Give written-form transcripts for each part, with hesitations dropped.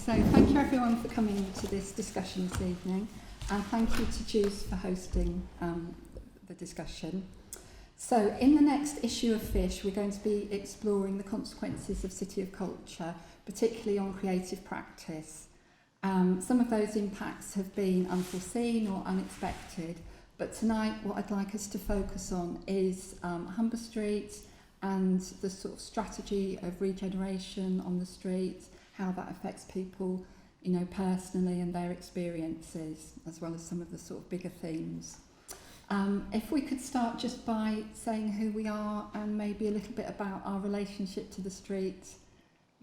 so thank you everyone for coming to this discussion this evening, and thank you to Juice for hosting the discussion. So in the next issue of Fish, we're going to be exploring the consequences of City of Culture, particularly on creative practice. Some of those impacts have been unforeseen or unexpected, but tonight what I'd like us to focus on is Humber Street and the sort of strategy of regeneration on the street, how that affects people, you know, personally and their experiences, as well as some of the sort of bigger themes. If we could start just by saying who we are and maybe a little bit about our relationship to the street,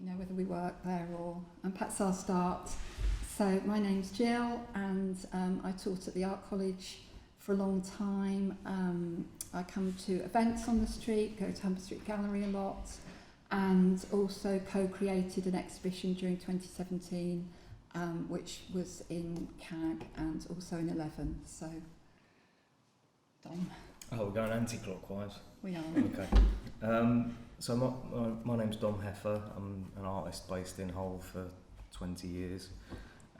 you know, whether we work there or... And perhaps I'll start. So my name's Jill, and I taught at the Art College for a long time. I come to events on the street, go to Humber Street Gallery a lot, and also co-created an exhibition during 2017, which was in CAG and also in 11. So, Dom. Oh, we're going anti-clockwise. We are. Okay. So my name's Dom Heffer. I'm an artist based in Hull for 20 years,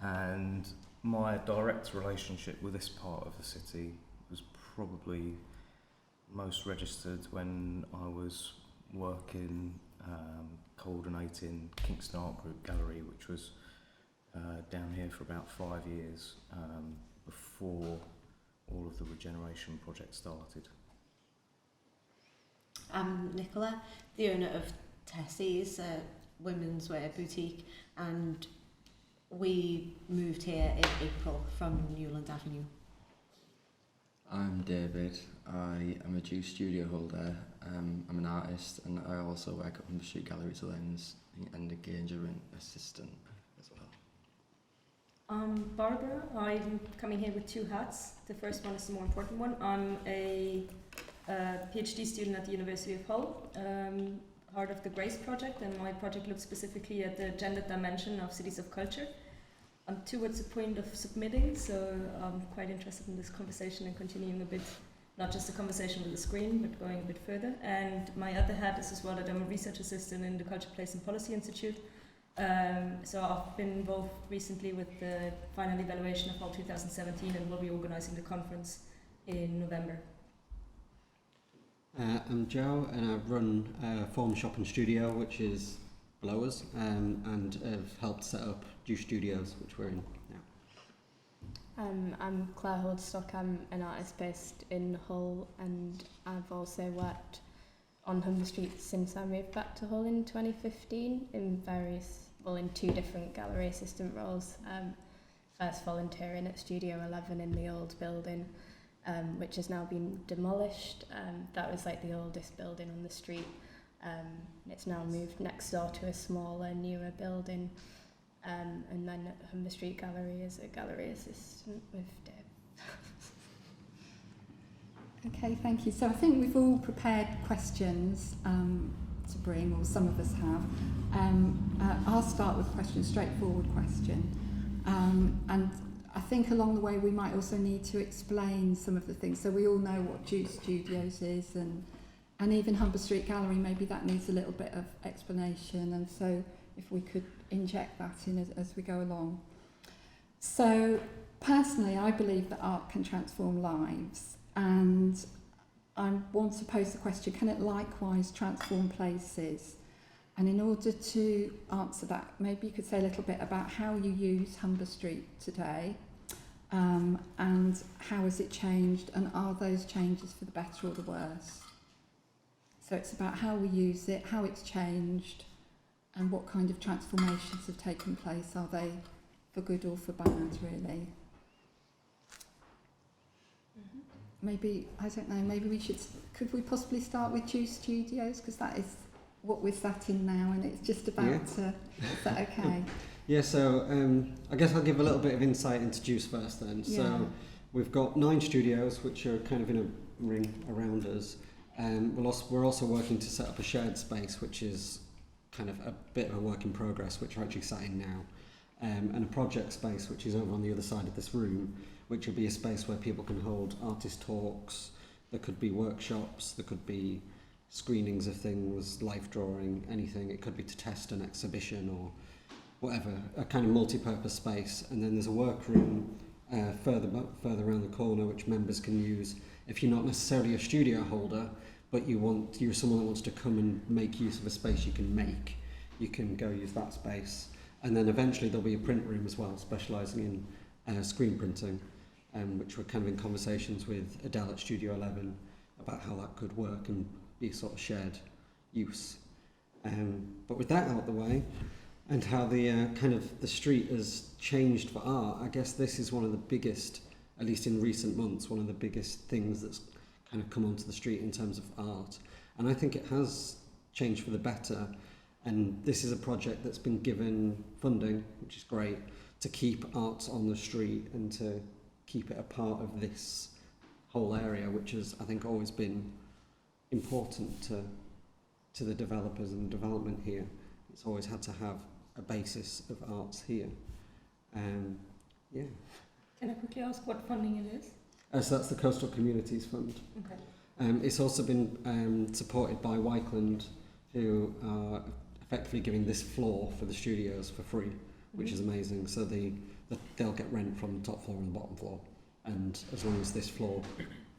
and my direct relationship with this part of the city was probably most registered when I was working coordinating Kingston Art Group Gallery, which was down here for about 5 years before all of the regeneration project started. I'm Nicola, the owner of Tessie's, a women's wear boutique, and we moved here in April from Newland Avenue. I'm David. I am a Juice studio holder. I'm an artist, and I also work at Humber Street Gallery's Lens and engagement assistant as well. I'm Barbara. I'm coming here with two hats. The first one is the more important one. I'm a PhD student at the University of Hull, part of the GRACE project, and my project looks specifically at the gender dimension of cities of culture. I'm towards the point of submitting, so I'm quite interested in this conversation and continuing a bit, not just a conversation with the screen, but going a bit further. And my other hat is as well that I'm a research assistant in the Culture, Place and Policy Institute. So I've been involved recently with the final evaluation of Hull 2017, and we'll be organising the conference in November. I'm Joe, and I run Form Shop and Studio, which is below us, and have helped set up Juice Studios, which we're in now. I'm Claire Holdstock. I'm an artist based in Hull, and I've also worked on Humber Street since I moved back to Hull in 2015 in two different gallery assistant roles. First volunteering at Studio 11 in the old building, which has now been demolished. That was like the oldest building on the street. It's now moved next door to a smaller, newer building. And then at Humber Street Gallery as a gallery assistant with Dave. Okay, thank you. So I think we've all prepared questions to bring, or some of us have. I'll start with a question, a straightforward question. And I think along the way we might also need to explain some of the things. So we all know what Juice Studios is, and even Humber Street Gallery, maybe that needs a little bit of explanation. And so if we could inject that in as we go along. So personally, I believe that art can transform lives, and I want to pose the question, can it likewise transform places? And in order to answer that, maybe you could say a little bit about how you use Humber Street today, and how has it changed, and are those changes for the better or the worse? So it's about how we use it, how it's changed, and what kind of transformations have taken place. Are they for good or for bad, really? Mm-hmm. Maybe, I don't know, maybe could we possibly start with Juice Studios? Because that is what we're sat in now, and it's just about to... Is that okay? Yeah, so I guess I'll give a little bit of insight into Juice first then. Yeah. So we've got 9 studios, which are kind of in a ring around us. We're also working to set up a shared space, which is kind of a bit of a work in progress, which we're actually sat in now, and a project space, which is over on the other side of this room, which will be a space where people can hold artist talks. There could be workshops, there could be screenings of things, life drawing, anything. It could be to test an exhibition or whatever, a kind of multi-purpose space, and then there's a workroom further around the corner which members can use if you're not necessarily a studio holder, but you're someone that wants to come and make use of a space you can go use that space. And then eventually there'll be a print room as well, specialising in screen printing, which we're kind of in conversations with Adele at Studio 11 about how that could work and be sort of shared use. But with that out of the way, and how the kind of the street has changed for art, I guess this is one of the biggest, at least in recent months, one of the biggest things that's kind of come onto the street in terms of art. And I think it has changed for the better. And this is a project that's been given funding, which is great, to keep arts on the street and to keep it a part of this whole area, which has, I think, always been important to the developers and the development here. It's always had to have a basis of arts here. Yeah. Can I quickly ask what funding it is? So that's the Coastal Communities Fund. Okay. It's also been supported by Wykeland, who are effectively giving this floor for the studios for free, which is amazing. So they'll get rent from the top floor and the bottom floor, and as long as this floor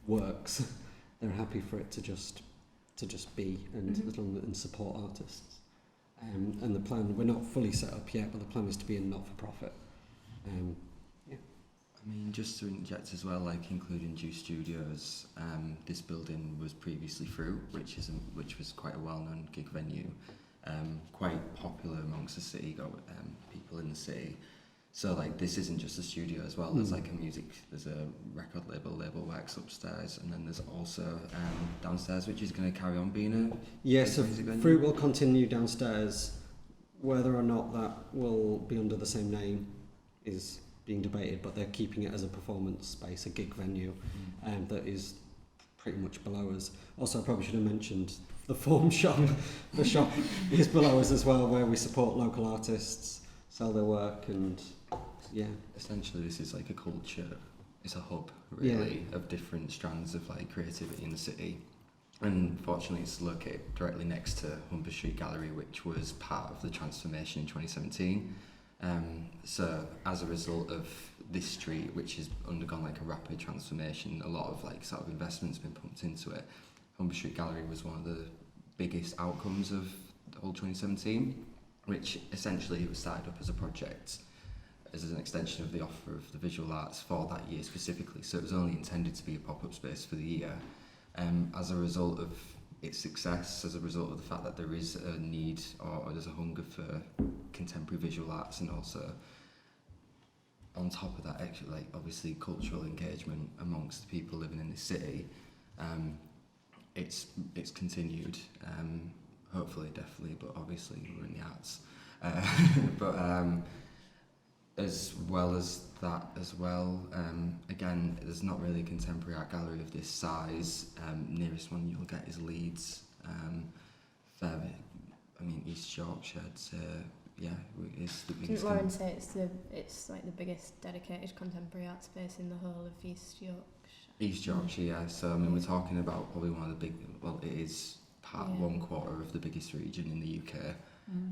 works, they're happy for it to just be and support artists. And the plan, we're not fully set up yet, but the plan is to be a not-for-profit. Yeah. I mean, just to interject as well, like including Juice Studios, this building was previously Fruit, which was quite a well-known gig venue, quite popular amongst the city, people in the city. So like this isn't just a studio as well. There's like there's a record label works upstairs, and then there's also downstairs, which is going to carry on being so Fruit will continue downstairs. Whether or not that will be under the same name is being debated, but they're keeping it as a performance space, a gig venue, that is pretty much below us. Also, I probably should have mentioned the Form Shop. The shop is below us as well, where we support local artists, sell their work, and yeah. Essentially, this is like a culture. It's a hub, really, of different strands of like creativity in the city. And fortunately, it's located directly next to Humber Street Gallery, which was part of the transformation in 2017. So as a result of this street, which has undergone like a rapid transformation, a lot of like sort of investment's been pumped into it. Humber Street Gallery was one of the biggest outcomes of the whole 2017, which essentially was started up as a project as an extension of the offer of the visual arts for that year specifically. So it was only intended to be a pop-up space for the year. As a result of its success, as a result of the fact that there is a need or there's a hunger for contemporary visual arts, and also on top of that, actually, like obviously cultural engagement amongst the people living in this city, it's continued. Hopefully, definitely, but obviously we're in the arts. But as well as that as well, again, there's not really a contemporary art gallery of this size. Nearest one you'll get is Leeds. East Yorkshire, I'd say, it's the biggest. Didn't Lauren say it's like the biggest dedicated contemporary art space in the whole of East Yorkshire? East Yorkshire, yeah. So I mean, we're talking about probably one of the big. Well, it is one quarter of the biggest region in the UK,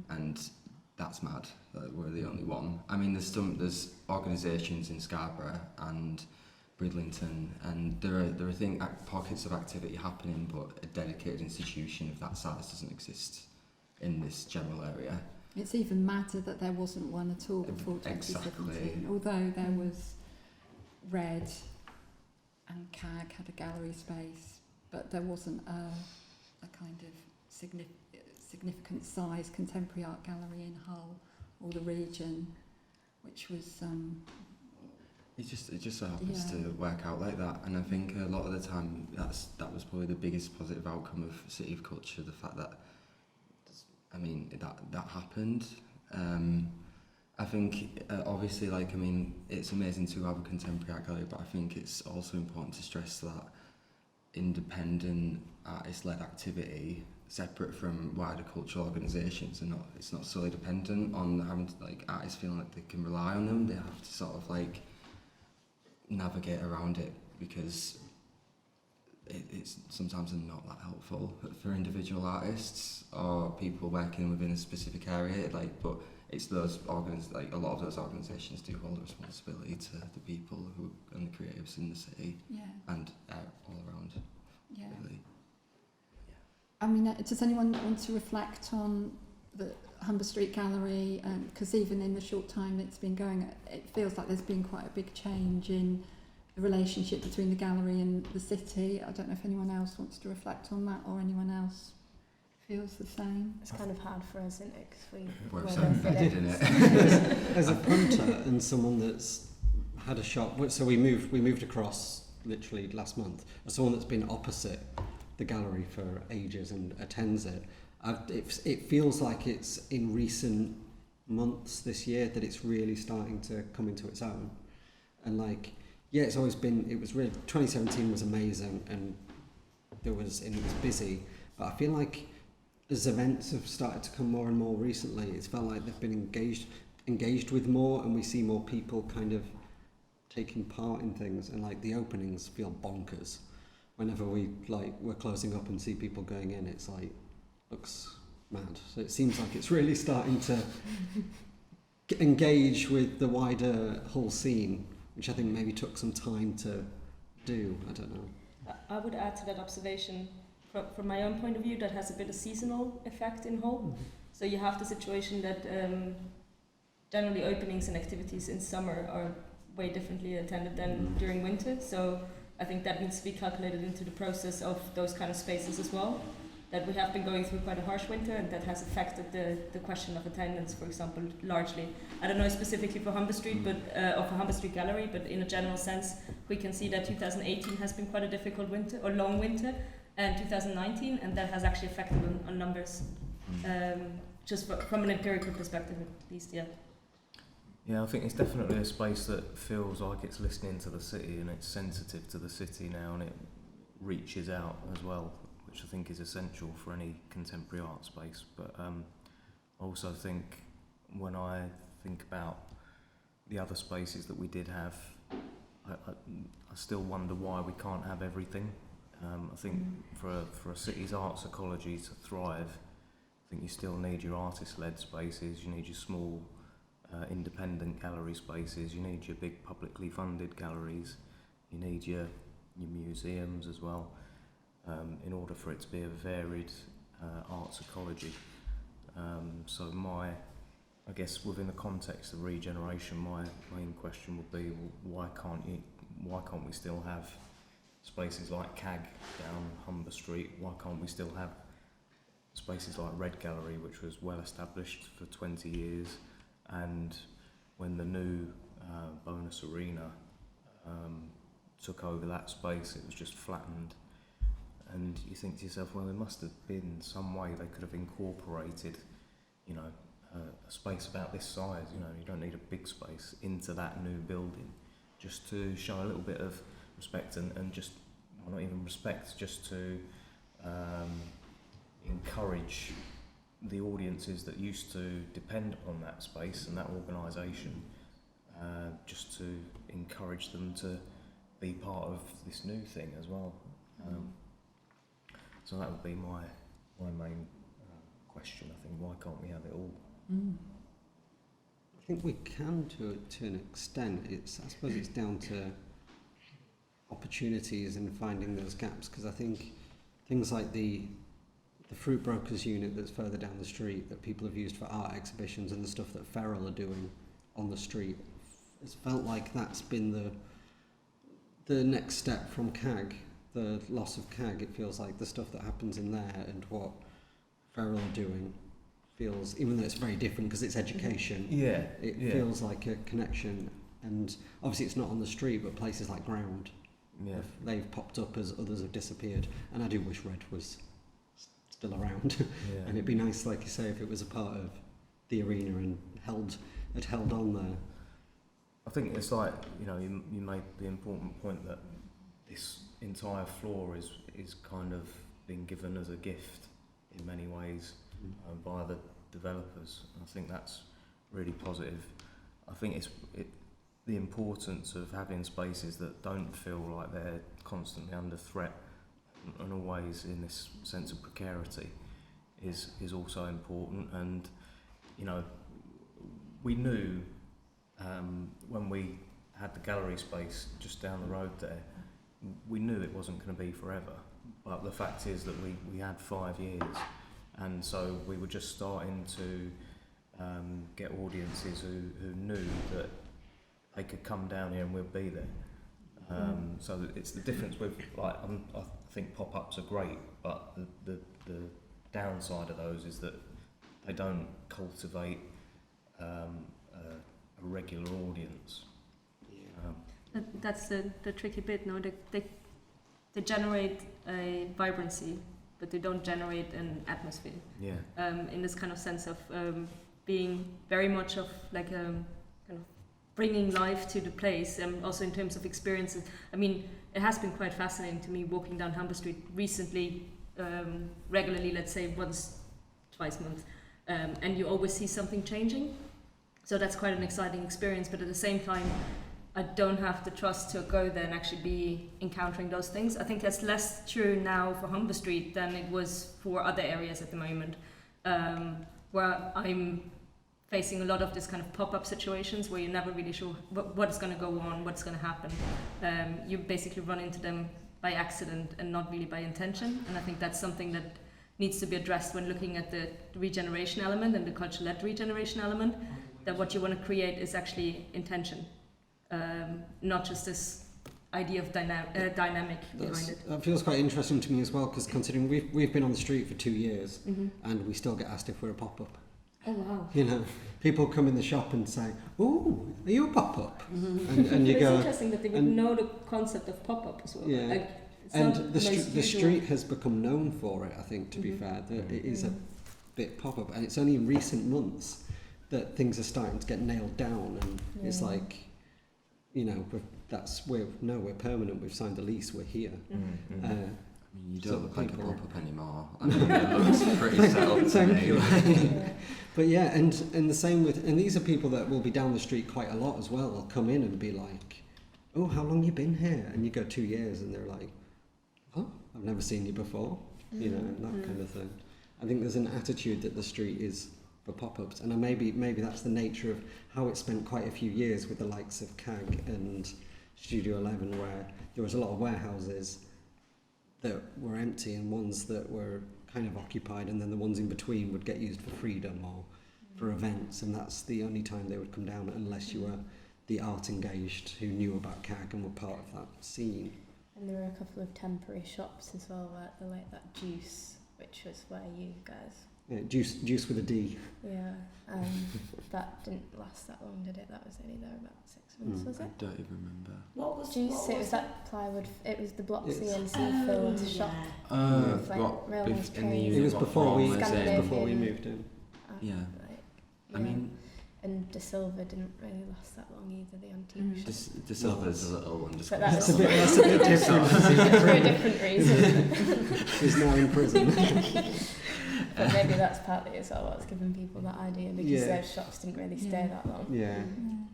and that's mad that we're the only one. I mean, there's organisations in Scarborough and Bridlington, and there are pockets of activity happening, but a dedicated institution of that size doesn't exist in this general area. It's even madder that there wasn't one at all before 2017, although there was Red and CAG had a gallery space, but there wasn't a kind of significant size contemporary art gallery in Hull or the region, which was it just so happens to work out like that, and I think a lot of the time that was probably the biggest positive outcome of City of Culture, the fact that that happened. I think obviously it's amazing to have a contemporary art gallery, but I think it's also important to stress that independent artist-led activity, separate from wider cultural organisations, it's not solely dependent on having artists feeling like they can rely on them. They have to sort of navigate around it, because it's sometimes not that helpful for individual artists or people working within a specific area. But it's those like a lot of those organisations do hold a responsibility to the people who and the creatives in the city Yeah. and all around. Yeah. Really. I mean, does anyone want to reflect on the Humber Street Gallery? Because even in the short time it's been going, it feels like there's been quite a big change in the relationship between the gallery and the city. I don't know if anyone else wants to reflect on that, or anyone else feels the same. It's kind of hard for us, isn't it? Because We're we're so both embedded in it. As a punter and someone that's had a shop, so we moved across literally last month. As someone that's been opposite the gallery for ages and attends it, it feels like it's in recent months this year that it's really starting to come into its own. And like, yeah, it's always been, it was really, 2017 was amazing and it was busy, but I feel like as events have started to come more and more recently, it's felt like they've been engaged with more, and we see more people kind of taking part in things, and like the openings feel bonkers. Whenever we're closing up and see people going in, it's like, looks mad. So it seems like it's really starting to engage with the wider Hull scene, which I think maybe took some time to do. I don't know. I would add to that observation, from my own point of view, that has a bit of seasonal effect in Hull. So you have the situation that generally openings and activities in summer are way differently attended than during winter. So I think that needs to be calculated into the process of those kind of spaces as well. That we have been going through quite a harsh winter, and that has affected the question of attendance, for example, largely. I don't know specifically for Humber Street, but or for Humber Street Gallery, but in a general sense, we can see that 2018 has been quite a difficult winter, or long winter, and 2019, and that has actually affected on numbers, just from an empirical perspective at least, yeah. Yeah, I think it's definitely a space that feels like it's listening to the city and it's sensitive to the city now, and it reaches out as well, which I think is essential for any contemporary art space. But I also think when I think about the other spaces that we did have, I still wonder why we can't have everything. I think for a city's arts ecology to thrive, I think you still need your artist-led spaces, you need your small independent gallery spaces, you need your big publicly funded galleries, you need your museums as well, in order for it to be a varied arts ecology. So I guess within the context of regeneration, my main question would be, why can't we still have spaces like CAG down Humber Street? Why can't we still have spaces like Red Gallery, which was well established for 20 years, and when the new Bonus Arena took over that space, it was just flattened. And you think to yourself, well, there must have been some way they could have incorporated, a space about this size, you don't need a big space, into that new building, just to show a little bit of respect and just, well, not even respect, just to encourage the audiences that used to depend on that space and that organisation, just to encourage them to be part of this new thing as well. So that would be my main question, I think. Why can't we have it all? I think we can to an extent. I suppose it's down to opportunities and finding those gaps, because I think things like the fruit brokers unit that's further down the street that people have used for art exhibitions, and the stuff that Feral are doing on the street, it's felt like that's been the next step from CAG, the loss of CAG. It feels like the stuff that happens in there and what Feral are doing feels, even though it's very different because it's education, it feels like a connection. And obviously it's not on the street, but places like Ground, they've popped up as others have disappeared, and I do wish Red was still around. And it'd be nice, like you say, if it was a part of the arena and had held on there. I think it's like, you made the important point that this entire floor is kind of been given as a gift in many ways by the developers. I think that's really positive. I think the importance of having spaces that don't feel like they're constantly under threat and always in this sense of precarity is also important. And we knew when we had the gallery space just down the road there, we knew it wasn't going to be forever. But the fact is that we had 5 years, and so we were just starting to get audiences who knew that they could come down here and we'll be there. So it's the difference with, like, I think pop-ups are great, but the downside of those is that they don't cultivate a regular audience. That's the tricky bit, no? They generate a vibrancy, but they don't generate an atmosphere. Yeah. In this kind of sense of being very much of like kind of bringing life to the place, and also in terms of experiences. I mean, it has been quite fascinating to me walking down Humber Street recently, regularly, let's say once, twice a month, and you always see something changing. So that's quite an exciting experience, but at the same time, I don't have the trust to go there and actually be encountering those things. I think that's less true now for Humber Street than it was for other areas at the moment, where I'm facing a lot of this kind of pop-up situations where you're never really sure what is going to go on, what's going to happen. You basically run into them by accident and not really by intention, and I think that's something that needs to be addressed when looking at the regeneration element and the culture-led regeneration element, that what you want to create is actually intention. Not just this idea of dynamic behind it. That feels quite interesting to me as well, because considering we've been on the street for 2 years, and we still get asked if we're a pop-up. Oh wow! You know, people come in the shop and say, "Oh, are you a pop-up?" And you But go. it's interesting that they would know the concept of pop-up as well. Yeah. Like, it's And not the most the usual. street has become known for it. I think, to be fair, that it is a bit pop-up, and it's only in recent months that things are starting to get nailed down, and it's like, you know, we're permanent. We've signed the lease. We're here. I mean, you So don't look like a people- pop-up anymore. I mean, it looks pretty set up to Thank me. you. But yeah, and the same with, and these are people that will be down the street quite a lot as well. They'll come in and be like, "Oh, how long you been here?" And you go 2 years, and they're like, "Oh, I've never seen you before," you know, and that kind of thing. I think there's an attitude that the street is for pop-ups, and maybe that's the nature of how it spent quite a few years with the likes of CAG and Studio 11, where there was a lot of warehouses that were empty and ones that were kind of occupied, and then the ones in between would get used for freedom or for events, and that's the only time they would come down, unless you were the art engaged who knew about CAG and were part of that scene. And there were a couple of temporary shops as well, where like that Juice, which was where you guys. Yeah, juice with a D. Yeah, that didn't last that long, did it? That was only there about 6 months, was I it? don't even remember. What was Juice, it was that plywood, it was the block It's- CNC filled shop. With, like, What, railings, in the trains. It was what before form we was it? Scandinavian. before we moved in. Yeah. Like, I mean, and De Silva didn't really last that long either, the antique shop. De Silva's a little But That's a that's bit different. for a different reason. He's now in prison. But maybe that's partly as well what's giving people that idea, because Yeah. those shops didn't really stay that long. Yeah,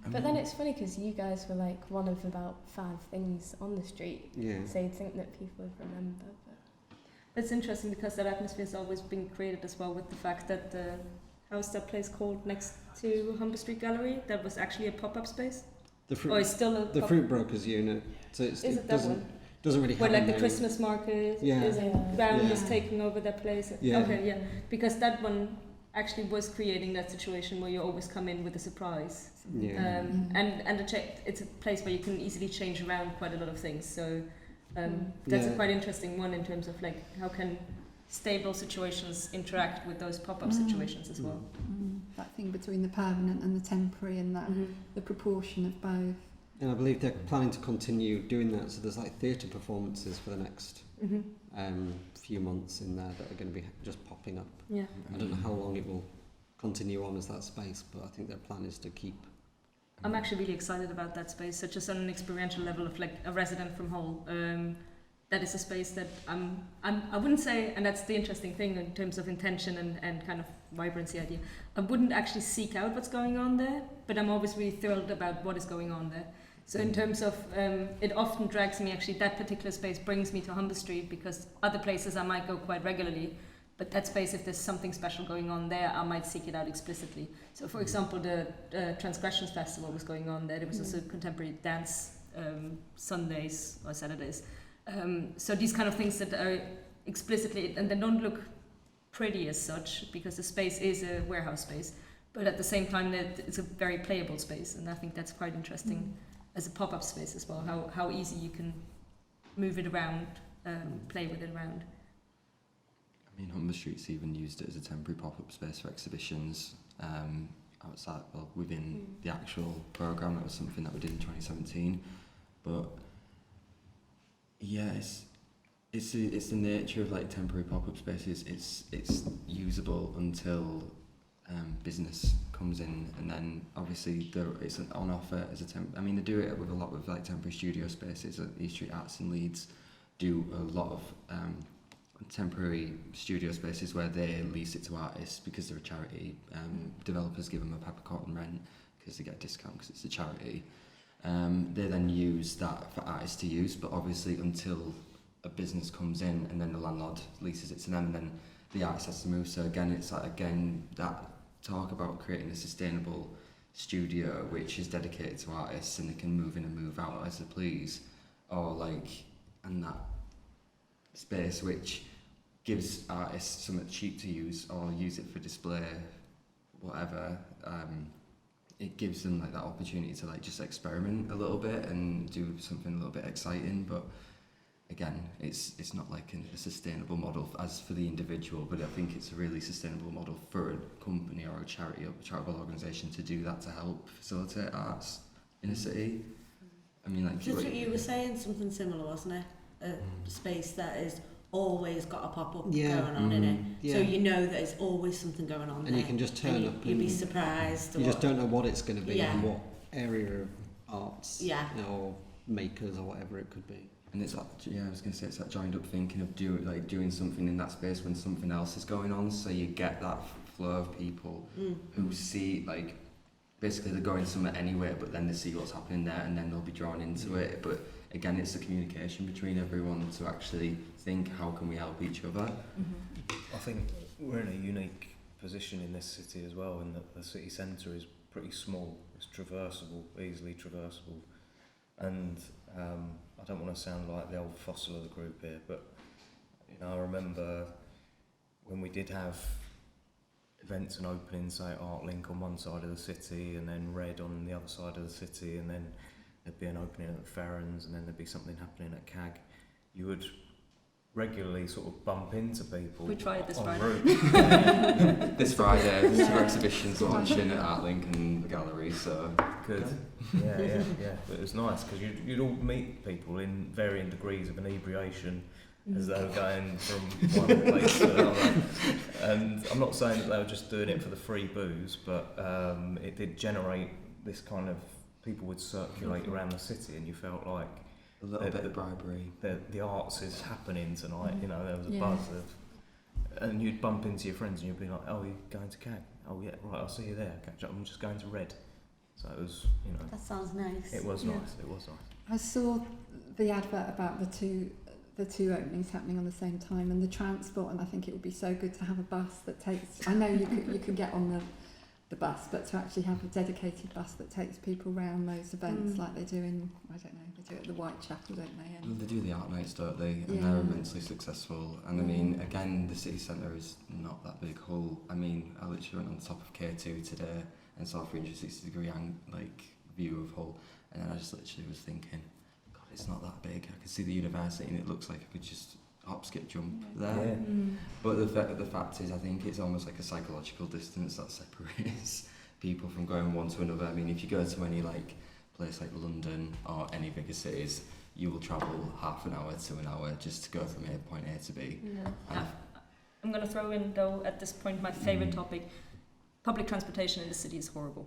But then it's funny because you guys were like one of about 5 things on the street, yeah. so you'd think that people would remember. But It's interesting because that atmosphere has always been created as well with the fact that the how's that place called next to Humber Street Gallery? That was actually a pop-up space. The fruit, Oh, it's still a the fruit brokers unit. So Is it that one? doesn't really have Where like a the name. Christmas market Yeah. is in Yeah. Brown Yeah. is taking over that place. Yeah. Okay, yeah. Because that one actually was creating that situation where you always come in with a surprise. Yeah. And it's a place where you can easily change around quite a lot of things. So that's a Yeah. quite interesting one in terms of like how can stable situations interact with those pop-up situations as well. That thing between the permanent and the temporary, and that the proportion of both. And I believe they're planning to continue doing that. So there's like theatre performances for the next few months in there that are going to be just popping up. Yeah. I don't know how long it will continue on as that space, but I think their plan is to keep. I'm actually really excited about that space. So just on an experiential level of like a resident from Hull, that is a space that I wouldn't say, and that's the interesting thing in terms of intention and kind of vibrancy idea. I wouldn't actually seek out what's going on there, but I'm always really thrilled about what is going on there. So in terms of, it often drags me, actually that particular space brings me to Humber Street, because other places I might go quite regularly, But that space, if there's something special going on there, I might seek it out explicitly. So, for example, the Transgressions Festival was going on there. There was also contemporary dance Sundays or Saturdays. So these kind of things that are explicitly, and they don't look pretty as such, because the space is a warehouse space, but at the same time it's a very playable space, and I think that's quite interesting as a pop-up space as well, how easy you can move it around, play with it around. I mean, Humber Street's even used it as a temporary pop-up space for exhibitions outside, well, within the actual programme. That was something that we did in 2017. But yeah, it's the nature of like temporary pop-up spaces. It's usable until business comes in, and then obviously it's on offer as a I mean, they do it with a lot with like temporary studio spaces. East Street Arts in Leeds do a lot of temporary studio spaces where they lease it to artists because they're a charity. Developers give them a peppercorn rent because they get a discount because it's a charity. They then use that for artists to use, but obviously until a business comes in, and then the landlord leases it to them, and then the artist has to move. So again, it's like that talk about creating a sustainable studio which is dedicated to artists, and they can move in and move out as they please, or like, and that space which gives artists something cheap to use or use it for display, whatever. It gives them like that opportunity to like just experiment a little bit and do something a little bit exciting. But again, it's not like a sustainable model as for the individual, but I think it's a really sustainable model for a company or a charity or a charitable organisation to do that, to help facilitate arts in a city. I mean, like just what you were saying, something similar, wasn't it? A space that is always got a pop-up going on in it, so you know that there's always something going on, and there. You can just turn up. You'd be surprised. You just don't know what it's going to be and Yeah. what area of arts, or makers or whatever it could be. And it's like, I was going to say, it's that joined up thinking of doing something in that space when something else is going on, so you get that flow of people who see, like, basically they're going somewhere anyway, but then they see what's happening there, and then they'll be drawn into it. But again, it's the communication between everyone to actually think, how can we help each other? I think we're in a unique position in this city as well, in that the city centre is pretty small. It's traversable, easily traversable, and I don't want to sound like the old fossil of the group here, but I remember when we did have events and openings, say at ArtLink on one side of the city, and then Red on the other side of the city, and then there'd be an opening at the Ferrans, and then there'd be something happening at CAG. You would regularly sort of bump into people. We tried this en Friday. route. This Friday, there's 2 exhibitions launching at ArtLink and the gallery, so... Good. Yeah. But it was nice because you'd all meet people in varying degrees of inebriation as they were going from one place to another. And I'm not saying that they were just doing it for the free booze, but it did generate this kind of, people would circulate around the city, and you felt like A little bit of bribery. The arts is happening tonight. There was a buzz of, and you'd bump into your friends and you'd be like, "Oh, you're going to CAG? Oh yeah, right, I'll see you there. Catch up. I'm just going to Red." So it was, That sounds nice. It was nice. It was nice. I saw the advert about the two openings happening on the same time, and the transport, and I think it would be so good to have a bus that takes, I know you could get on the bus, but to actually have a dedicated bus that takes people around those events like they do in, I don't know, they do it at the Whitechapel, don't they? And They do the art nights, don't they? And they're immensely successview. And I mean, again, the city centre is not that big hole. I mean, I literally went on the top of K2 today and saw a 360-degree view of Hull, and then I just literally was thinking, God, it's not that big. I could see the university, and it looks like I could just hop, skip, jump there. But the fact is, I think it's almost like a psychological distance that separates people from going one to another. I mean, if you go to any place like London or any bigger cities, you will travel half an hour to an hour just to go from point A to B. I'm going to throw in, though, at this point, my favourite topic. Public transportation in the city is horrible.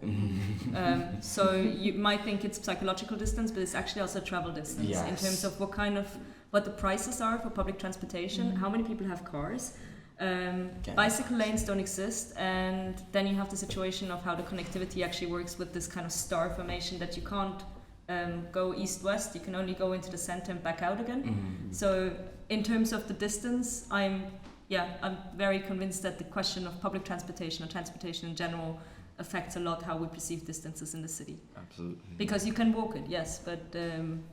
So you might think it's psychological distance, but it's actually also travel distance in terms of what the prices are for public transportation, how many people have cars. Bicycle lanes don't exist, and then you have the situation of how the connectivity actually works with this kind of star formation that you can't go east-west, you can only go into the centre and back out again. So in terms of the distance, I'm I'm very convinced that the question of public transportation or transportation in general affects a lot how we perceive distances in the city. Absolutely. Because you can walk it, yes, but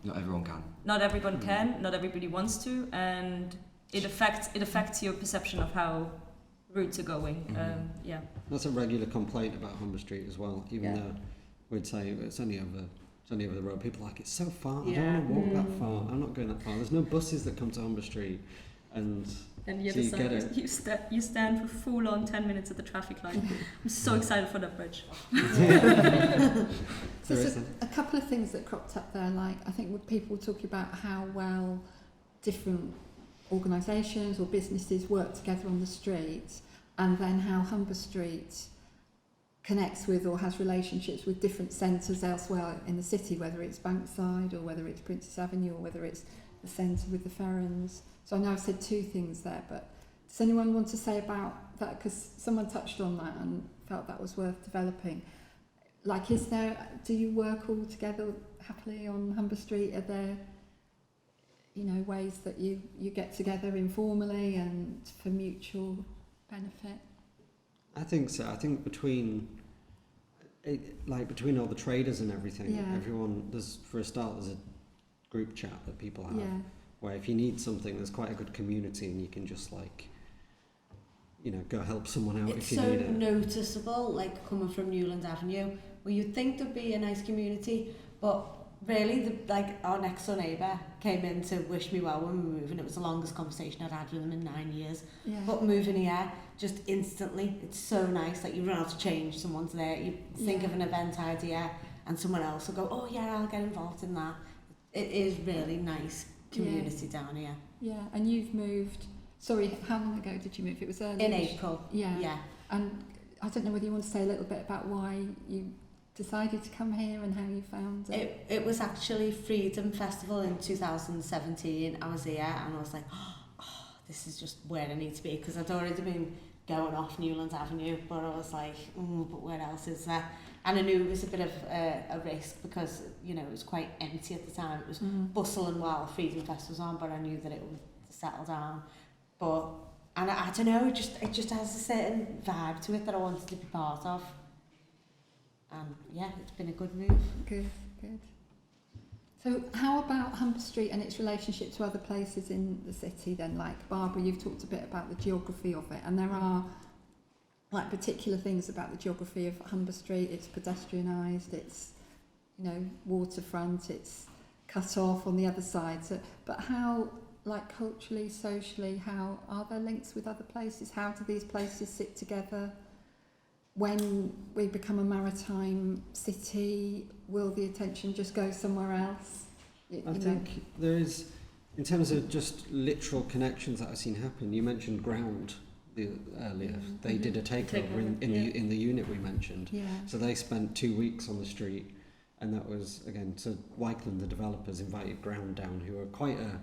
not everyone can. not everyone can, not everybody wants to, and it affects your perception of how routes are going. Mm-hmm. That's a regular complaint about Humber Street as well, even though we'd say it's only over the road. People are like, it's so far, I don't want to walk that far, I'm not going that far. There's no buses that come to Humber Street, and the so other you side, get it. you stand for full on 10 minutes at the traffic light. I'm so excited for that bridge. So a couple of things that cropped up there, like I think with people talking about how well different organisations or businesses work together on the street, and then how Humber Street connects with or has relationships with different centres elsewhere in the city, whether it's Bankside or whether it's Princess Avenue or whether it's the centre with the Ferrans. So I know I've said two things there, but does anyone want to say about that? Because someone touched on that and felt that was worth developing. Like, do you work all together happily on Humber Street? Are there, ways that you get together informally and for mutual benefit? I think so. I think between all the traders and everything, everyone, for a start, there's a group chat that people have. Yeah. Where if you need something, there's quite a good community, and you can just go help someone out if you need it. It's so noticeable, like coming from Newland Avenue, where you'd think there'd be a nice community, but really, our next door neighbour came in to wish me well when we were moving. It was the longest conversation I'd had with him in 9 years. Yeah. But moving here, just instantly, it's so nice. Like, you run out to change, someone's there. You think of an event idea, and someone else will go, "Oh yeah, I'll get involved in that." It is really nice community down here. Yeah, and you've moved. Sorry, how long ago did you move? It was early. In April. Yeah. And I don't know whether you want to say a little bit about why you decided to come here and how you found it. It was actually Freedom Festival in 2017. I was here and I was like, oh, this is just where I need to be, because I'd already been going off Newland Avenue, but I was like, but where else is there? And I knew it was a bit of a risk because, it was quite empty at the time. It was bustling while Freedom Fest was on, but I knew that it would settle down. And I don't know, it just has a certain vibe to it that I wanted to be part of. And it's been a good move. Good. So how about Humber Street and its relationship to other places in the city then? Like, Barbara, you've talked a bit about the geography of it, and there are particular things about the geography of Humber Street. It's pedestrianised, it's waterfront, it's cut off on the other side. So, but how, culturally, socially, how are there links with other places? How do these places sit together? When we become a maritime city, will the attention just go somewhere else? I think there is, in terms of just literal connections that I've seen happen. You mentioned Ground earlier. They did a takeover in the unit we mentioned. Yeah. So they spent 2 weeks on the street, and that was, again, so Wykeland, the developers, invited Ground down, who are quite a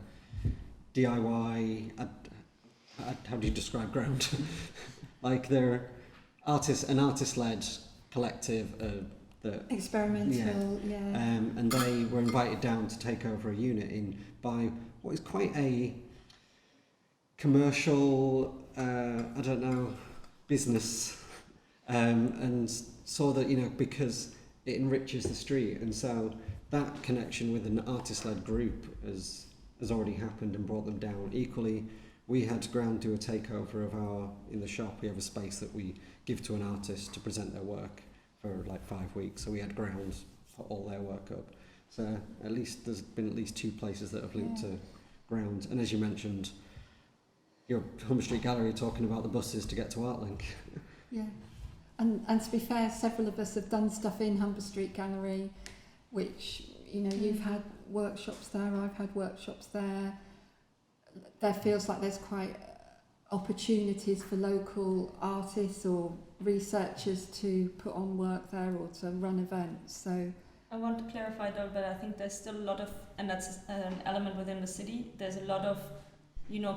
DIY. How do you describe Ground? They're an artist-led collective that experimental, and they were invited down to take over a unit by what is quite a commercial, business, and saw that because it enriches the street, and so that connection with an artist-led group has already happened and brought them down. Equally, we had Ground do a takeover of in the shop. We have a space that we give to an artist to present their work for 5 weeks. So we had Ground put all their work up. So there's been at least 2 places that have linked to Ground. And as you mentioned, your Humber Street Gallery talking about the buses to get to ArtLink. Yeah. And to be fair, several of us have done stuff in Humber Street Gallery, which, you've had workshops there, I've had workshops there. There feels like there's quite opportunities for local artists or researchers to put on work there or to run events. So I want to clarify though, but I think there's still a lot of, and that's an element within the city, there's a lot of,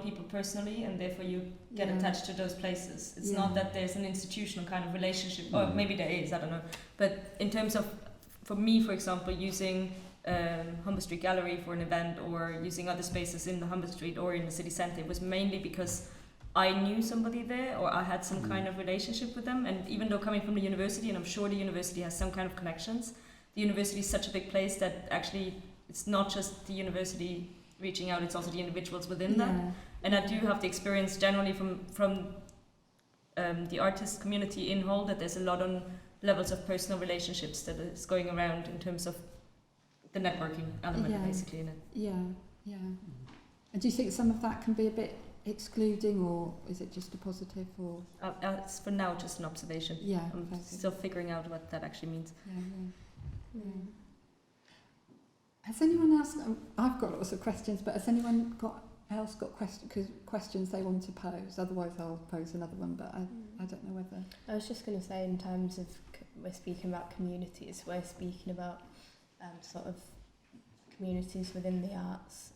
people personally, and therefore you get attached to those places. It's not that there's an institutional kind of relationship, or maybe there is, I don't know. But in terms of, for me, for example, using Humber Street Gallery for an event or using other spaces in the Humber Street or in the city centre, it was mainly because I knew somebody there or I had some kind of relationship with them. And even though coming from the university, and I'm sure the university has some kind of connections, the university is such a big place that actually it's not just the university reaching out, it's also the individuals within that. And I do have the experience generally from the artist community in Hull that there's a lot on levels of personal relationships that is going around in terms of the networking element basically in it. Yeah. And do you think some of that can be a bit excluding, or is it just a positive? Or it's for now just an observation. I'm still figuring out what that actually means. Has anyone else, I've got lots of questions, but has anyone else got questions they want to pose? Otherwise I'll pose another one, but I don't know whether... I was just going to say, in terms of, we're speaking about communities, we're speaking about sort of communities within the arts,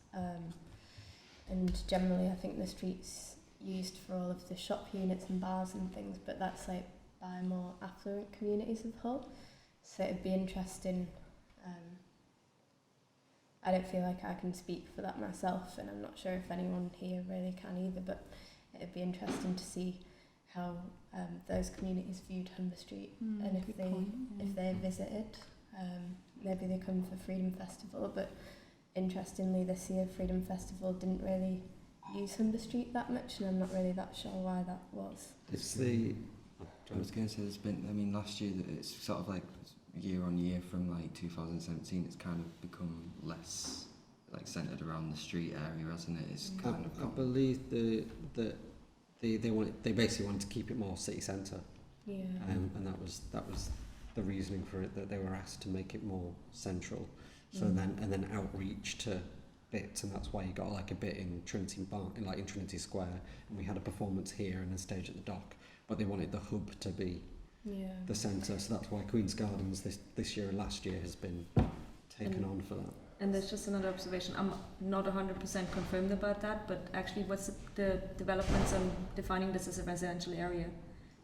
and generally I think the street's used for all of the shop units and bars and things, but that's like by more affluent communities of Hull. So it'd be interesting, I don't feel like I can speak for that myself, and I'm not sure if anyone here really can either, but it'd be interesting to see how those communities viewed Humber Street, and if they visited, maybe they come for Freedom Festival, but interestingly this year Freedom Festival didn't really use Humber Street that much, and I'm not really that sure why that was. It's the... I was going to say, there's been, I mean, last year it's sort of like year on year from like 2017, it's kind of become less like centred around the street area, hasn't it? It's kind of. I believe they basically wanted to keep it more city centre. Yeah. And that was the reasoning for it, that they were asked to make it more central. So then outreach to bits, and that's why you got like a bit in Trinity in Trinity Square, and we had a performance here and a stage at the dock. But they wanted the hub to be the centre, so that's why Queen's Gardens this year and last year has been taken on for that. And there's just another observation. I'm not 100% confirmed about that, but actually what's the developments on defining this as a residential area?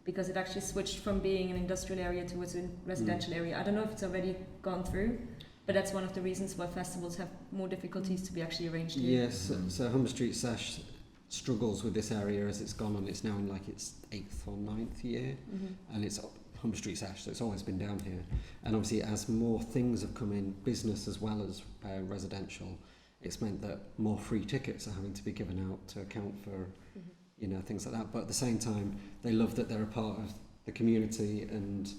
Because it actually switched from being an industrial area towards a residential area. I don't know if it's already gone through, but that's one of the reasons why festivals have more difficulties to be actually arranged here. Yes, so Humber Street Sesh struggles with this area as it's gone on. It's now in like its 8th or 9th year, and it's Humber Street Sesh, so it's always been down here. And obviously as more things have come in, business as well as residential, it's meant that more free tickets are having to be given out to account for things like that. But at the same time, they love that they're a part of the community and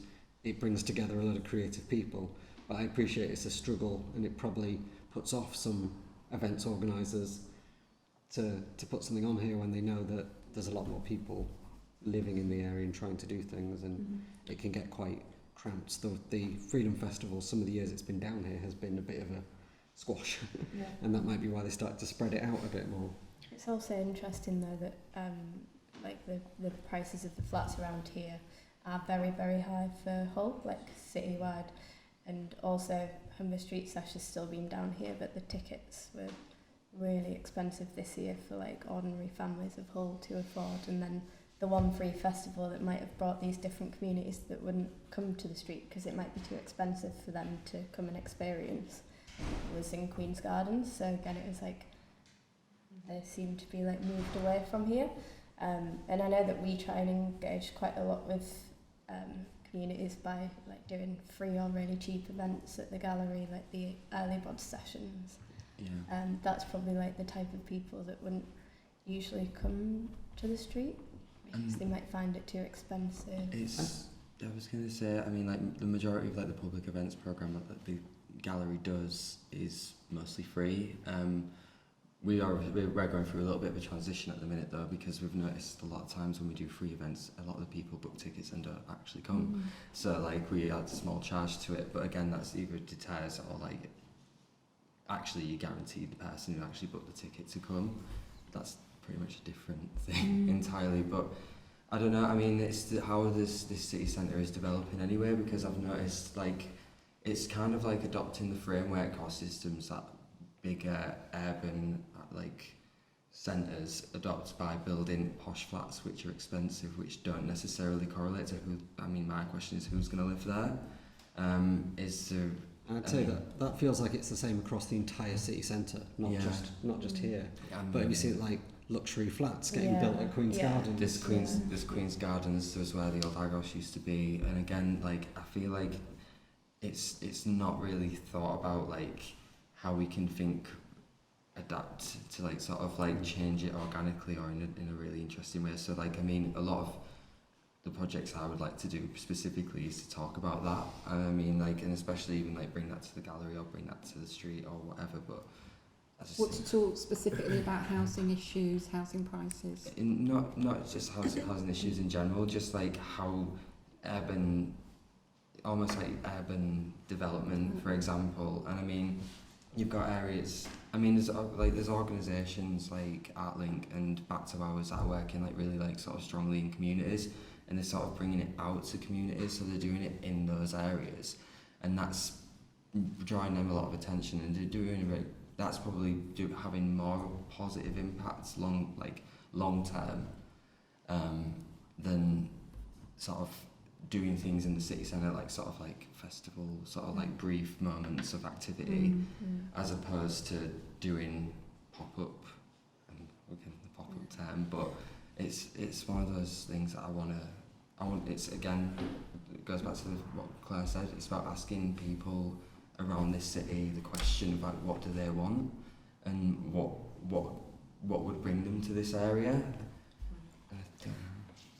it brings together a lot of creative people. But I appreciate it's a struggle, and it probably puts off some events organisers to put something on here when they know that there's a lot more people living in the area and trying to do things, and it can get quite cramped. The Freedom Festival, some of the years it's been down here, has been a bit of a squash, and that might be why they start to spread it out a bit more. It's also interesting though that like the prices of the flats around here are very, very high for Hull, like citywide, and also Humber Street Sesh has still been down here, but the tickets were really expensive this year for like ordinary families of Hull to afford. And then the one free festival that might have brought these different communities that wouldn't come to the street because it might be too expensive for them to come and experience was in Queen's Gardens. So again, it was like they seem to be like moved away from here, and I know that we try and engage quite a lot with communities by like doing free or really cheap events at the gallery, like the early bod sessions. That's probably like the type of people that wouldn't usually come to the street because they might find it too expensive. I was going to say, I mean, like the majority of like the public events program that the gallery does is mostly free. We're going through a little bit of a transition at the minute though, because we've noticed a lot of times when we do free events, a lot of the people book tickets and don't actually come. So like we add a small charge to it, but again, that's either deters or like actually you guarantee the person who actually booked the ticket to come. That's pretty much a different thing entirely. But I don't know, I mean, it's how this city centre is developing anyway, because I've noticed like it's kind of like adopting the framework or systems that bigger urban like centres adopt by building posh flats which are expensive, which don't necessarily correlate to who. I mean, my question is who's going to live there? Is there? I'd say that feels like it's the same across the entire city centre, not just here. But if you see it like luxury flats getting built at Queen's Gardens. This Queen's Gardens was where the old ag house used to be, and again, like I feel like it's not really thought about like how we can adapt to like sort of like change it organically or in a really interesting way. So like I mean, a lot of the projects I would like to do specifically is to talk about that. And I mean, like, and especially even like bring that to the gallery or bring that to the street or whatever. But I just What, to talk specifically about housing issues, housing prices? not just housing issues in general, just like how almost like urban development, for example. And I mean, you've got areas. I mean, there's organisations like ArtLink and Back to Ours that are working like really like sort of strongly in communities, and they're sort of bringing it out to communities. So they're doing it in those areas, and that's drawing them a lot of attention. And they're doing that's probably having more positive impacts long term than sort of doing things in the city centre, like sort of like festival, sort of like brief moments of activity, as opposed to doing pop-up, and again the pop-up term, but it's one of those things that I want, it's again, it goes back to what Claire said, it's about asking people around this city the question about what do they want, and what would bring them to this area.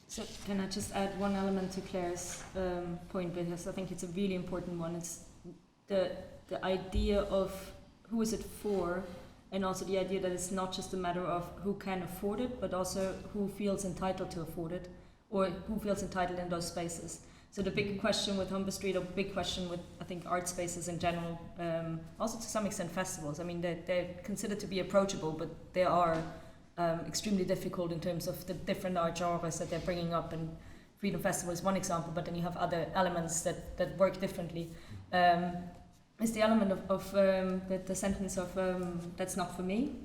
So can I just add one element to Claire's point, because I think it's a really important one. It's the idea of who is it for, and also the idea that it's not just a matter of who can afford it, but also who feels entitled to afford it, or who feels entitled in those spaces. So the big question with Humber Street, or big question with, I think, art spaces in general, also to some extent festivals. I mean, they're considered to be approachable, but they are extremely difficult in terms of the different art genres that they're bringing up. And Freedom Festival is one example, but then you have other elements that work differently. Is the element of the sentence of that's not for me.